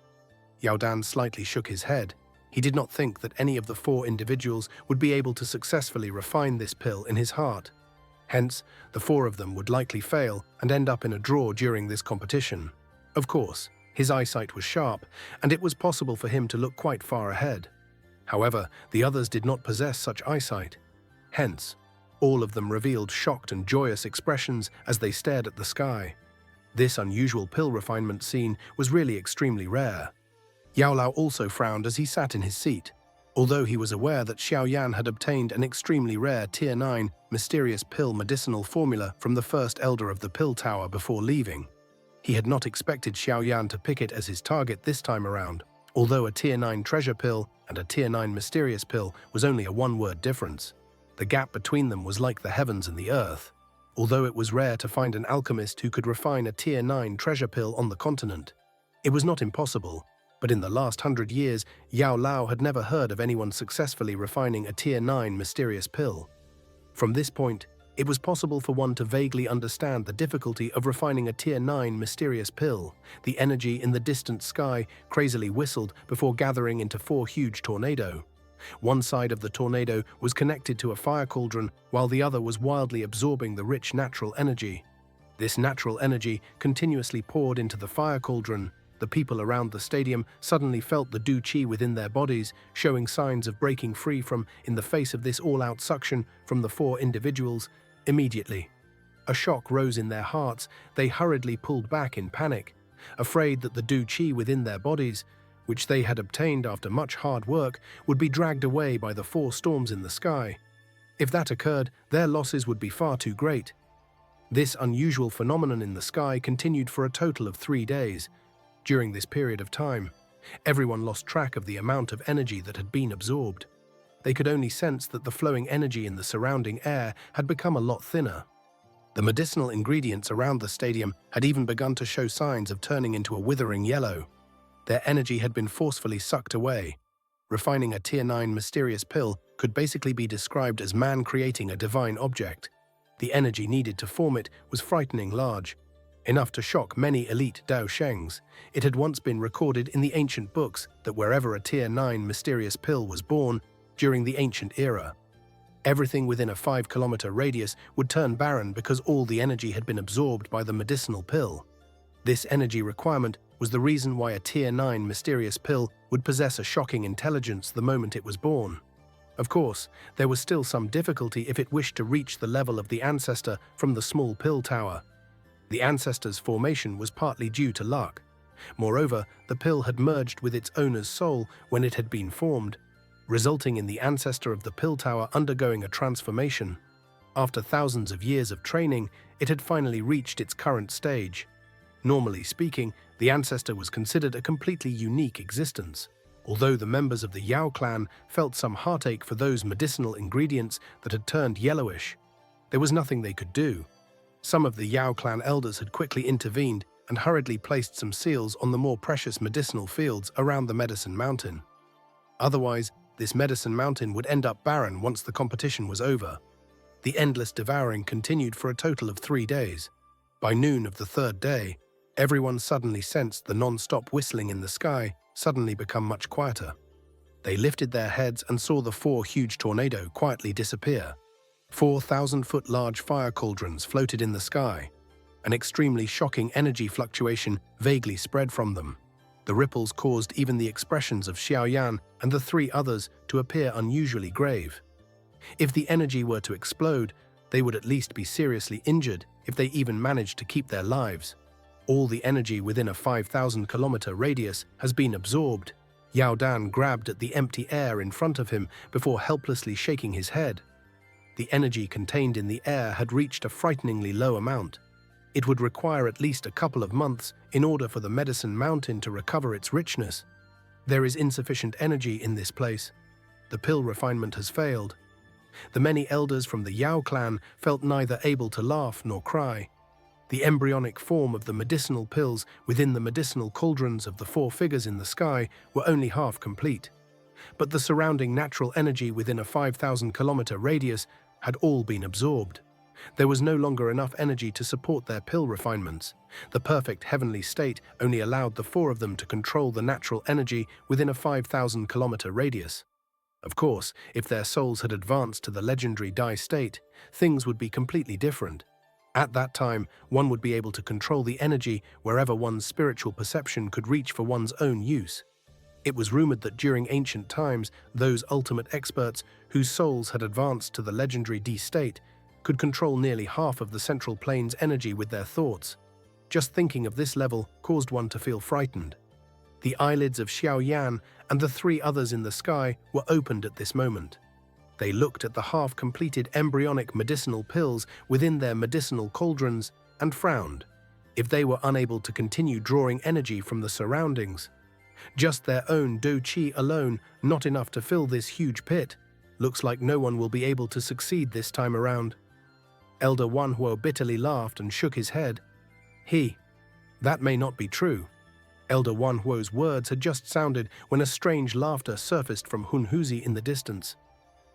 Yao Dan slightly shook his head. He did not think that any of the 4 individuals would be able to successfully refine this pill in his heart. Hence, the four of them would likely fail and end up in a draw during this competition. Of course, his eyesight was sharp, and it was possible for him to look quite far ahead. However, the others did not possess such eyesight. Hence, all of them revealed shocked and joyous expressions as they stared at the sky. This unusual pill refinement scene was really extremely rare. Yao Lao also frowned as he sat in his seat. Although he was aware that Xiao Yan had obtained an extremely rare Tier 9 mysterious pill medicinal formula from the first elder of the pill tower before leaving, he had not expected Xiao Yan to pick it as his target this time around. Although a Tier 9 treasure pill and a Tier 9 mysterious pill was only a one-word difference, the gap between them was like the heavens and the earth. Although it was rare to find an alchemist who could refine a Tier 9 treasure pill on the continent, it was not impossible. But in the last 100 years, Yao Lao had never heard of anyone successfully refining a Tier 9 mysterious pill. From this point, it was possible for one to vaguely understand the difficulty of refining a Tier 9 mysterious pill. The energy in the distant sky crazily whistled before gathering into four huge tornadoes. One side of the tornado was connected to a fire cauldron, while the other was wildly absorbing the rich natural energy. This natural energy continuously poured into the fire cauldron. The people around the stadium suddenly felt the Du Qi within their bodies, showing signs of breaking free in the face of this all-out suction from the four individuals. Immediately, a shock rose in their hearts. They hurriedly pulled back in panic, afraid that the Du Qi within their bodies, which they had obtained after much hard work, would be dragged away by the four storms in the sky. If that occurred, their losses would be far too great. This unusual phenomenon in the sky continued for a total of 3 days. During this period of time, everyone lost track of the amount of energy that had been absorbed. They could only sense that the flowing energy in the surrounding air had become a lot thinner. The medicinal ingredients around the stadium had even begun to show signs of turning into a withering yellow. Their energy had been forcefully sucked away. Refining a Tier 9 mysterious pill could basically be described as man creating a divine object. The energy needed to form it was frighteningly large, enough to shock many elite Dao Shengs. It had once been recorded in the ancient books that wherever a Tier 9 mysterious pill was born during the ancient era, everything within a 5-kilometer radius would turn barren because all the energy had been absorbed by the medicinal pill. This energy requirement was the reason why a Tier 9 mysterious pill would possess a shocking intelligence the moment it was born. Of course, there was still some difficulty if it wished to reach the level of the ancestor from the small pill tower. The ancestor's formation was partly due to luck. Moreover, the pill had merged with its owner's soul when it had been formed, resulting in the ancestor of the pill tower undergoing a transformation. After thousands of years of training, it had finally reached its current stage. Normally speaking, the ancestor was considered a completely unique existence. Although the members of the Yao clan felt some heartache for those medicinal ingredients that had turned yellowish, there was nothing they could do. Some of the Yao clan elders had quickly intervened and hurriedly placed some seals on the more precious medicinal fields around the Medicine Mountain. Otherwise, this Medicine Mountain would end up barren once the competition was over. The endless devouring continued for a total of 3 days. By noon of the 3rd day, everyone suddenly sensed the non-stop whistling in the sky suddenly become much quieter. They lifted their heads and saw the 4 huge tornadoes quietly disappear. 4,000-foot large fire cauldrons floated in the sky. An extremely shocking energy fluctuation vaguely spread from them. The ripples caused even the expressions of Xiao Yan and the 3 others to appear unusually grave. If the energy were to explode, they would at least be seriously injured if they even managed to keep their lives. All the energy within a 5,000-kilometer radius has been absorbed. Yao Dan grabbed at the empty air in front of him before helplessly shaking his head. The energy contained in the air had reached a frighteningly low amount. It would require at least a couple of months in order for the Medicine Mountain to recover its richness. There is insufficient energy in this place. The pill refinement has failed. The many elders from the Yao clan felt neither able to laugh nor cry. The embryonic form of the medicinal pills within the medicinal cauldrons of the 4 figures in the sky were only half complete. But the surrounding natural energy within a 5,000-kilometer radius had all been absorbed. There was no longer enough energy to support their pill refinements. The perfect heavenly state only allowed the 4 of them to control the natural energy within a 5,000-kilometer radius. Of course, if their souls had advanced to the legendary Dai state, things would be completely different. At that time, one would be able to control the energy wherever one's spiritual perception could reach for one's own use. It was rumored that during ancient times, those ultimate experts whose souls had advanced to the legendary D state could control nearly half of the central plane's energy with their thoughts. Just thinking of this level caused one to feel frightened. The eyelids of Xiao Yan and the three others in the sky were opened at this moment. They looked at the half-completed embryonic medicinal pills within their medicinal cauldrons and frowned. If they were unable to continue drawing energy from the surroundings, just their own Do Qi alone, not enough to fill this huge pit, looks like no one will be able to succeed this time around. Elder Wanhuo bitterly laughed and shook his head. That may not be true. Elder Wanhuo's words had just sounded when a strange laughter surfaced from Hunhuzi in the distance.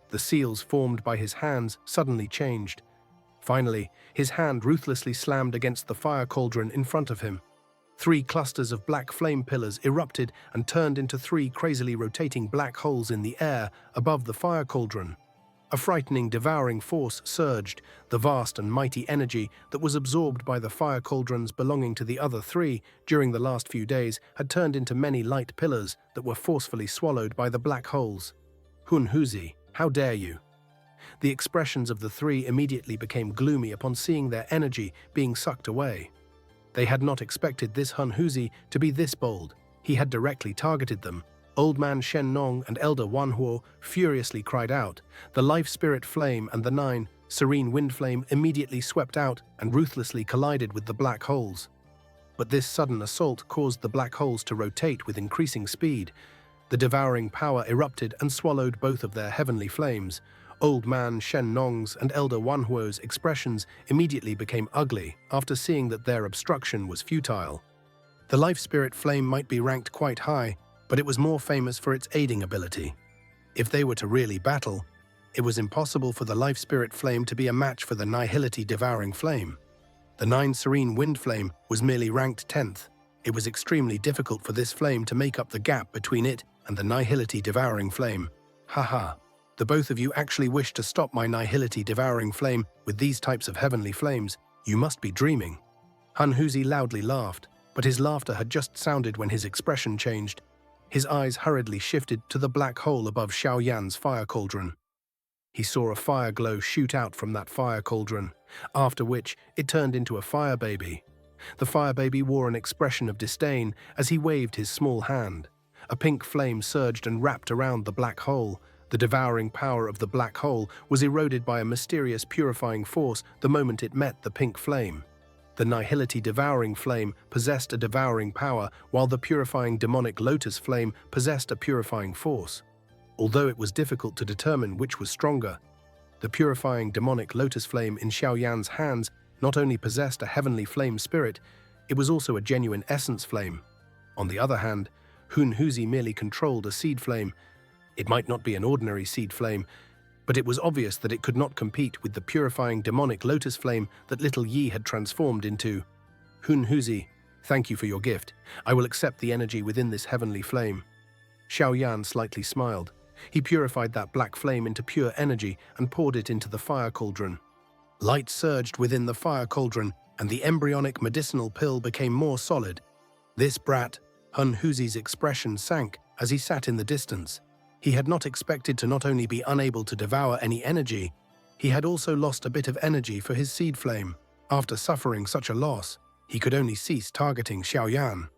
The seals formed by his hands suddenly changed. Finally, his hand ruthlessly slammed against the fire cauldron in front of him. 3 clusters of black flame pillars erupted and turned into 3 crazily rotating black holes in the air above the fire cauldron. A frightening, devouring force surged. The vast and mighty energy that was absorbed by the fire cauldrons belonging to the other 3 during the last few days had turned into many light pillars that were forcefully swallowed by the black holes. Hunhuzi, how dare you? The expressions of the 3 immediately became gloomy upon seeing their energy being sucked away. They had not expected this Hunhuzi to be this bold. He had directly targeted them. Old Man Shen Nong and Elder Wanhuo furiously cried out. The Life Spirit Flame and the 9 Serene Wind Flame immediately swept out and ruthlessly collided with the black holes. But this sudden assault caused the black holes to rotate with increasing speed. The devouring power erupted and swallowed both of their heavenly flames. Old Man Shen Nong's and Elder Wanhuo's expressions immediately became ugly after seeing that their obstruction was futile. The Life Spirit Flame might be ranked quite high, but it was more famous for its aiding ability. If they were to really battle, it was impossible for the Life Spirit Flame to be a match for the Nihility Devouring Flame. The 9 Serene Wind Flame was merely ranked 10th. It was extremely difficult for this flame to make up the gap between it and the Nihility Devouring Flame. Haha, the both of you actually wish to stop my Nihility Devouring Flame with these types of heavenly flames. You must be dreaming. Hunhuzi loudly laughed, but his laughter had just sounded when his expression changed. His eyes hurriedly shifted to the black hole above Xiao Yan's fire cauldron. He saw a fire glow shoot out from that fire cauldron, after which it turned into a fire baby. The fire baby wore an expression of disdain as he waved his small hand. A pink flame surged and wrapped around the black hole. The devouring power of the black hole was eroded by a mysterious purifying force the moment it met the pink flame. The Nihility Devouring Flame possessed a devouring power, while the purifying demonic Lotus Flame possessed a purifying force. Although it was difficult to determine which was stronger, the purifying demonic Lotus Flame in Xiao Yan's hands not only possessed a heavenly flame spirit, it was also a genuine essence flame. On the other hand, Hunhuzi merely controlled a seed flame. It might not be an ordinary seed flame, but it was obvious that it could not compete with the purifying demonic Lotus Flame that little Yi had transformed into. Hunhuzi, thank you for your gift. I will accept the energy within this heavenly flame. Xiao Yan slightly smiled. He purified that black flame into pure energy and poured it into the fire cauldron. Light surged within the fire cauldron, and the embryonic medicinal pill became more solid. This brat, Hunhuzi's expression sank as he sat in the distance. He had not expected to not only be unable to devour any energy, he had also lost a bit of energy for his seed flame. After suffering such a loss, he could only cease targeting Xiao Yan.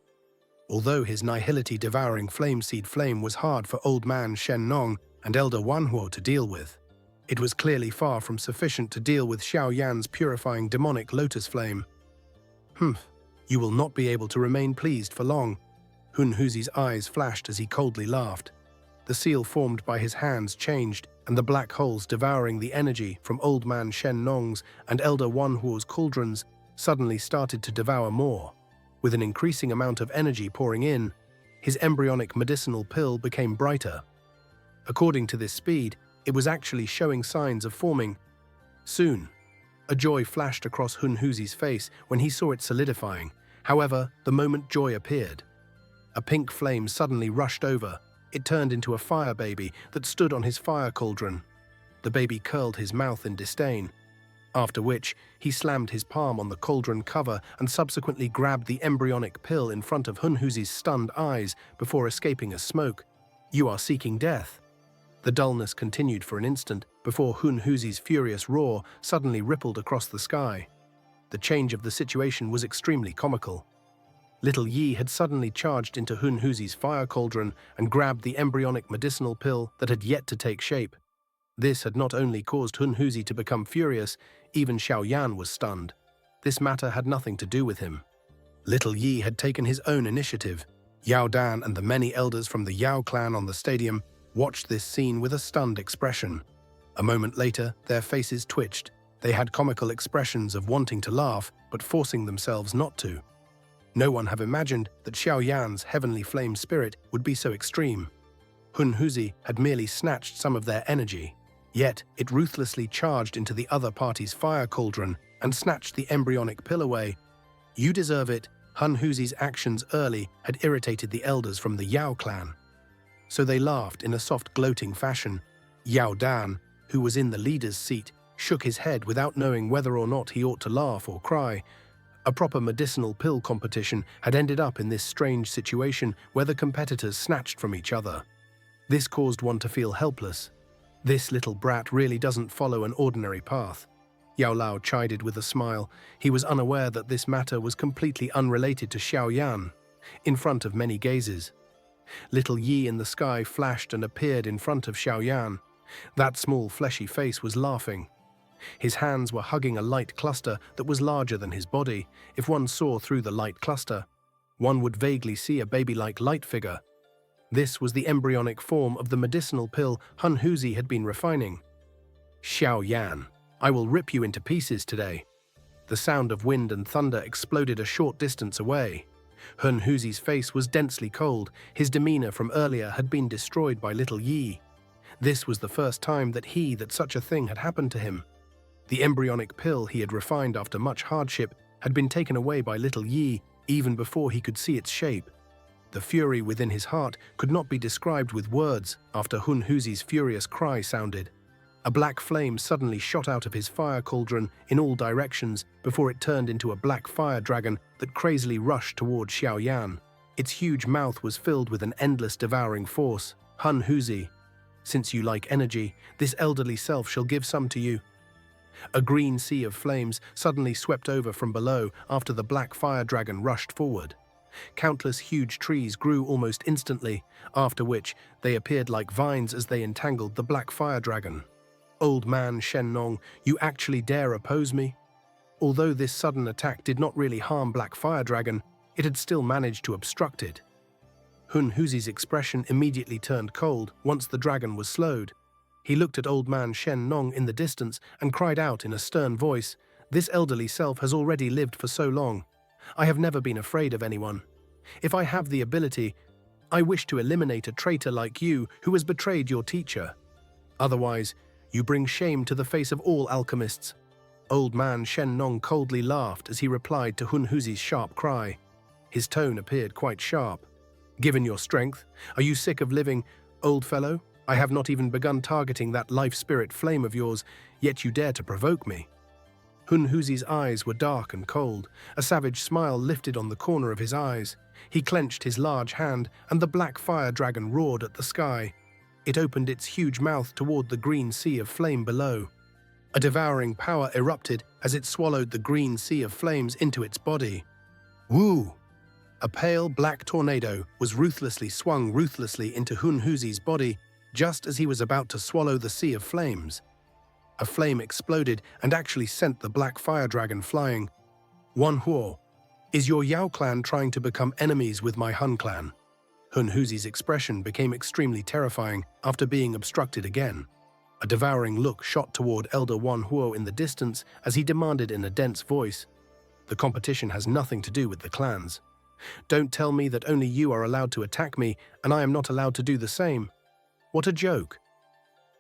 Although his Nihility Devouring Flame seed flame was hard for Old Man Shen Nong and Elder Wanhuo to deal with, it was clearly far from sufficient to deal with Xiao Yan's purifying demonic Lotus Flame. You will not be able to remain pleased for long. Hunhuzi's eyes flashed as he coldly laughed. The seal formed by his hands changed, and the black holes devouring the energy from Old Man Shen Nong's and Elder Wanhuo's cauldrons suddenly started to devour more. With an increasing amount of energy pouring in, his embryonic medicinal pill became brighter. According to this speed, it was actually showing signs of forming. Soon, a joy flashed across Hunhuzi's face when he saw it solidifying. However, the moment joy appeared, a pink flame suddenly rushed over. it turned into a fire baby that stood on his fire cauldron. The baby curled his mouth in disdain, after which he slammed his palm on the cauldron cover and subsequently grabbed the embryonic pill in front of Hunhuzi's stunned eyes before escaping as smoke. "You are seeking death." The dullness continued for an instant before Hunhuzi's furious roar suddenly rippled across the sky. The change of the situation was extremely comical. Little Yi had suddenly charged into Hunhuzi's fire cauldron and grabbed the embryonic medicinal pill that had yet to take shape. This had not only caused Hunhuzi to become furious, even Xiaoyan was stunned. This matter had nothing to do with him. Little Yi had taken his own initiative. Yao Dan and the many elders from the Yao clan on the stadium watched this scene with a stunned expression. A moment later, their faces twitched. They had comical expressions of wanting to laugh, but forcing themselves not to. No one had imagined that Xiaoyan's heavenly flame spirit would be so extreme. Hunhuzi had merely snatched some of their energy, yet it ruthlessly charged into the other party's fire cauldron and snatched the embryonic pill away. "You deserve it." Hunhuzi's actions early had irritated the elders from the Yao clan. So they laughed in a soft, gloating fashion. Yao Dan, who was in the leader's seat, shook his head without knowing whether or not he ought to laugh or cry. A proper medicinal pill competition had ended up in this strange situation where the competitors snatched from each other. This caused one to feel helpless. This little brat really doesn't follow an ordinary path. Yao Lao chided with a smile. He was unaware that this matter was completely unrelated to Xiaoyan. In front of many gazes, Little Yi in the sky flashed and appeared in front of Xiaoyan. That small fleshy face was laughing. His hands were hugging a light cluster that was larger than his body. If one saw through the light cluster, one would vaguely see a baby-like light figure. This was the embryonic form of the medicinal pill Hunhuzi had been refining. "Xiaoyan, I will rip you into pieces today." The sound of wind and thunder exploded a short distance away. Hunhuzi's face was densely cold. His demeanor from earlier had been destroyed by Little Yi. This was the first time that such a thing had happened to him. The embryonic pill he had refined after much hardship had been taken away by Little Yi even before he could see its shape. The fury within his heart could not be described with words after Hunhuzi's furious cry sounded. A black flame suddenly shot out of his fire cauldron in all directions before it turned into a black fire dragon that crazily rushed toward Xiaoyan. Its huge mouth was filled with an endless devouring force. "Hunhuzi, since you like energy, this elderly self shall give some to you." A green sea of flames suddenly swept over from below after the black fire dragon rushed forward. Countless huge trees grew almost instantly, after which they appeared like vines as they entangled the black fire dragon. "Old man Shen Nong, you actually dare oppose me?" Although this sudden attack did not really harm Black Fire Dragon, it had still managed to obstruct it. Hunhuzi's expression immediately turned cold once the dragon was slowed. He looked at old man Shen Nong in the distance and cried out in a stern voice, "This elderly self has already lived for so long. I have never been afraid of anyone. If I have the ability, I wish to eliminate a traitor like you who has betrayed your teacher. Otherwise, you bring shame to the face of all alchemists." Old man Shen Nong coldly laughed as he replied to Hunhuzi's sharp cry. His tone appeared quite sharp. "Given your strength, are you sick of living, old fellow? I have not even begun targeting that life-spirit flame of yours, yet you dare to provoke me." Hunhuzi's eyes were dark and cold. A savage smile lifted on the corner of his eyes. He clenched his large hand, and the black fire dragon roared at the sky. It opened its huge mouth toward the green sea of flame below. A devouring power erupted as it swallowed the green sea of flames into its body. Woo! A pale black tornado was ruthlessly swung into Hunhuzi's body just as he was about to swallow the sea of flames. A flame exploded and actually sent the black fire dragon flying. "Wan Huo, is your Yao clan trying to become enemies with my Hun clan?" Hunhuzi's expression became extremely terrifying after being obstructed again. A devouring look shot toward Elder Wan Huo in the distance as he demanded in a dense voice, "The competition has nothing to do with the clans. Don't tell me that only you are allowed to attack me and I am not allowed to do the same. What a joke."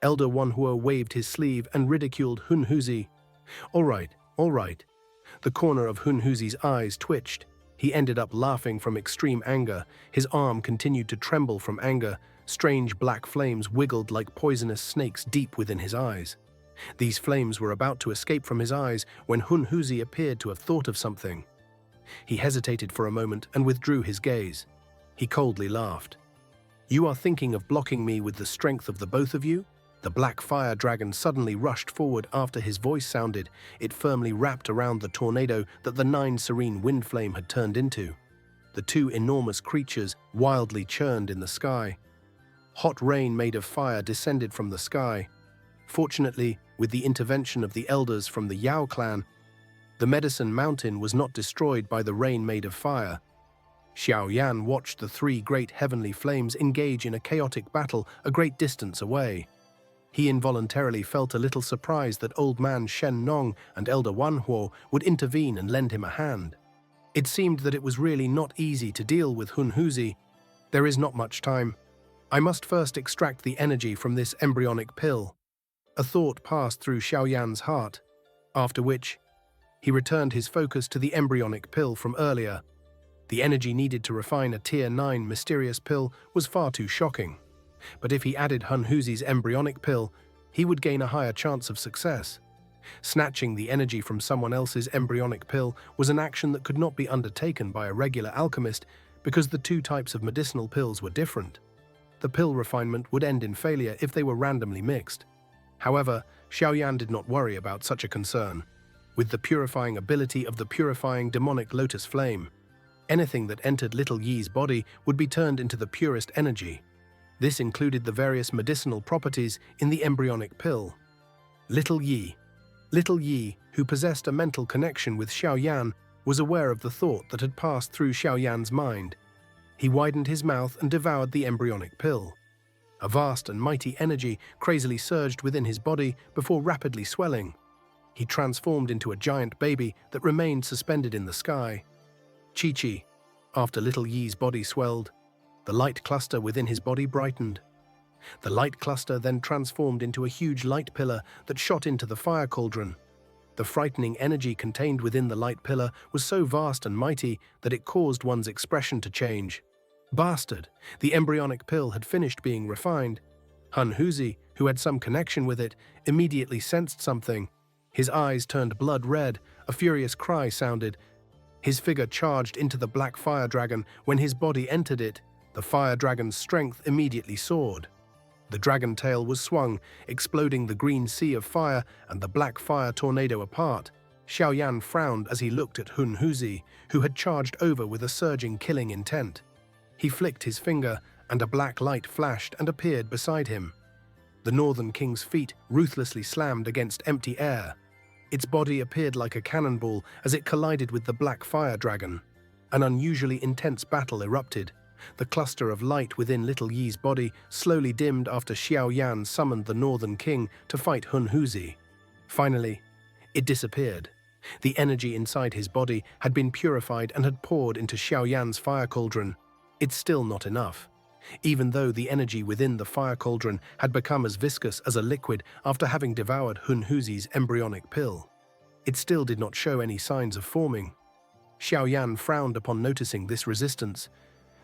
Elder Wan Huo waved his sleeve and ridiculed Hunhuzi. All right. The corner of Hunhuzi's eyes twitched. He ended up laughing from extreme anger. His arm continued to tremble from anger. Strange black flames wiggled like poisonous snakes deep within his eyes. These flames were about to escape from his eyes when Hunhuzi appeared to have thought of something. He hesitated for a moment and withdrew his gaze. He coldly laughed. "You are thinking of blocking me with the strength of the both of you?" The black fire dragon suddenly rushed forward after his voice sounded. It firmly wrapped around the tornado that the 9 serene wind flame had turned into. The 2 enormous creatures wildly churned in the sky. Hot rain made of fire descended from the sky. Fortunately, with the intervention of the elders from the Yao clan, the Medicine Mountain was not destroyed by the rain made of fire. Xiao Yan watched the 3 great heavenly flames engage in a chaotic battle a great distance away. He involuntarily felt a little surprised that old man Shen Nong and elder Wan Huo would intervene and lend him a hand. It seemed that it was really not easy to deal with Hunhuzi. "There is not much time. I must first extract the energy from this embryonic pill." A thought passed through Xiao Yan's heart, after which he returned his focus to the embryonic pill from earlier. The energy needed to refine a Tier 9 mysterious pill was far too shocking. But if he added Hunhuzi's embryonic pill, he would gain a higher chance of success. Snatching the energy from someone else's embryonic pill was an action that could not be undertaken by a regular alchemist because the 2 types of medicinal pills were different. The pill refinement would end in failure if they were randomly mixed. However, Xiao Yan did not worry about such a concern. With the purifying ability of the purifying demonic lotus flame, anything that entered Little Yi's body would be turned into the purest energy. This included the various medicinal properties in the embryonic pill. Little Yi, who possessed a mental connection with Xiao Yan, was aware of the thought that had passed through Xiao Yan's mind. He widened his mouth and devoured the embryonic pill. A vast and mighty energy crazily surged within his body before rapidly swelling. He transformed into a giant baby that remained suspended in the sky. Chi-Chi, after Little Yi's body swelled, the light cluster within his body brightened. The light cluster then transformed into a huge light pillar that shot into the fire cauldron. The frightening energy contained within the light pillar was so vast and mighty that it caused one's expression to change. Bastard! The embryonic pill had finished being refined. Hunhuzi, who had some connection with it, immediately sensed something. His eyes turned blood red, a furious cry sounded. His figure charged into the black fire dragon. When his body entered it, the fire dragon's strength immediately soared. The dragon tail was swung, exploding the green sea of fire and the black fire tornado apart. Xiao Yan frowned as he looked at Hunhuzi, who had charged over with a surging killing intent. He flicked his finger, and a black light flashed and appeared beside him. The Northern King's feet ruthlessly slammed against empty air. Its body appeared like a cannonball as it collided with the black fire dragon. An unusually intense battle erupted. The cluster of light within Little Yi's body slowly dimmed after Xiao Yan summoned the Northern King to fight Hunhuzi. Finally, it disappeared. The energy inside his body had been purified and had poured into Xiao Yan's fire cauldron. It's still not enough. Even though the energy within the fire cauldron had become as viscous as a liquid after having devoured Hunhuzi's embryonic pill, it still did not show any signs of forming. Xiao Yan frowned upon noticing this resistance.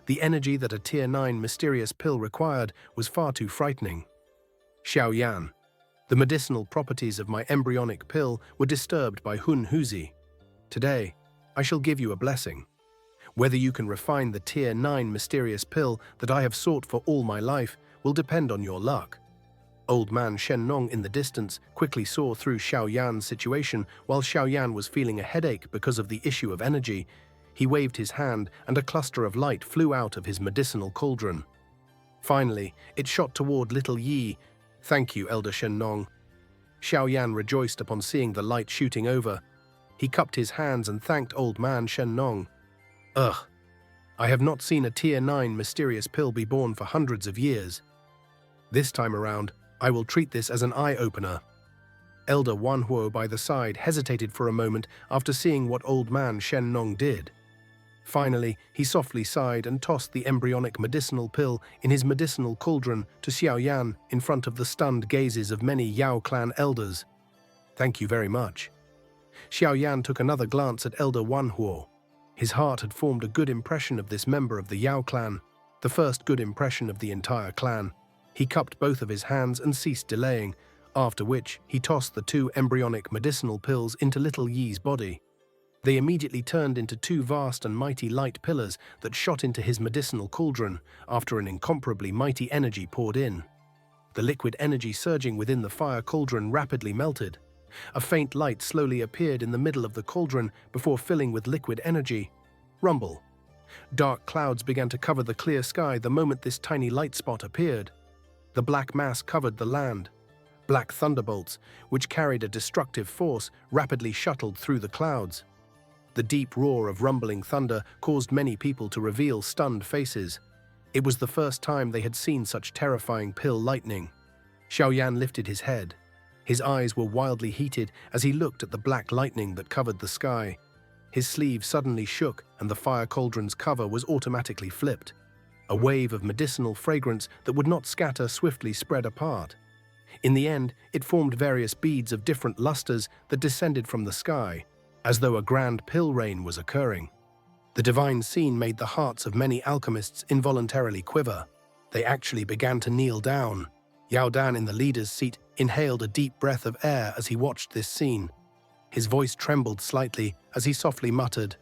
The energy that a Tier 9 mysterious pill required was far too frightening. Xiao Yan, the medicinal properties of my embryonic pill were disturbed by Hunhuzi. Today, I shall give you a blessing. Whether you can refine the Tier 9 mysterious pill that I have sought for all my life will depend on your luck. Old man Shen Nong in the distance quickly saw through Xiao Yan's situation. While Xiao Yan was feeling a headache because of the issue of energy, he waved his hand and a cluster of light flew out of his medicinal cauldron. Finally, it shot toward Little Yi. Thank you, Elder Shen Nong. Xiao Yan rejoiced upon seeing the light shooting over. He cupped his hands and thanked old man Shen Nong. Ugh, I have not seen a Tier 9 mysterious pill be born for hundreds of years. This time around, I will treat this as an eye-opener. Elder Wan Huo by the side hesitated for a moment after seeing what old man Shen Nong did. Finally, he softly sighed and tossed the embryonic medicinal pill in his medicinal cauldron to Xiao Yan in front of the stunned gazes of many Yao clan elders. Thank you very much. Xiao Yan took another glance at Elder Wan Huo. His heart had formed a good impression of this member of the Yao clan. the first good impression of the entire clan. He cupped both of his hands and ceased delaying, after which he tossed the two embryonic medicinal pills into little Yi's body. They immediately turned into two vast and mighty light pillars that shot into his medicinal cauldron after an incomparably mighty energy poured in. The liquid energy surging within the fire cauldron rapidly melted. A faint light slowly appeared in the middle of the cauldron before filling with liquid energy. Rumble. Dark clouds began to cover the clear sky the moment this tiny light spot appeared. The black mass covered the land. Black thunderbolts, which carried a destructive force, rapidly shuttled through the clouds. The deep roar of rumbling thunder caused many people to reveal stunned faces. It was the first time they had seen such terrifying pill lightning. Xiaoyan lifted his head. His eyes were wildly heated as he looked at the black lightning that covered the sky. His sleeve suddenly shook and the fire cauldron's cover was automatically flipped. A wave of medicinal fragrance that would not scatter swiftly spread apart. In the end, it formed various beads of different lusters that descended from the sky, as though a grand pill rain was occurring. The divine scene made the hearts of many alchemists involuntarily quiver. They actually began to kneel down. Yao Dan in the leader's seat inhaled a deep breath of air as he watched this scene. His voice trembled slightly as he softly muttered,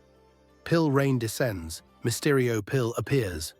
"Pill rain descends, Mysterio pill appears."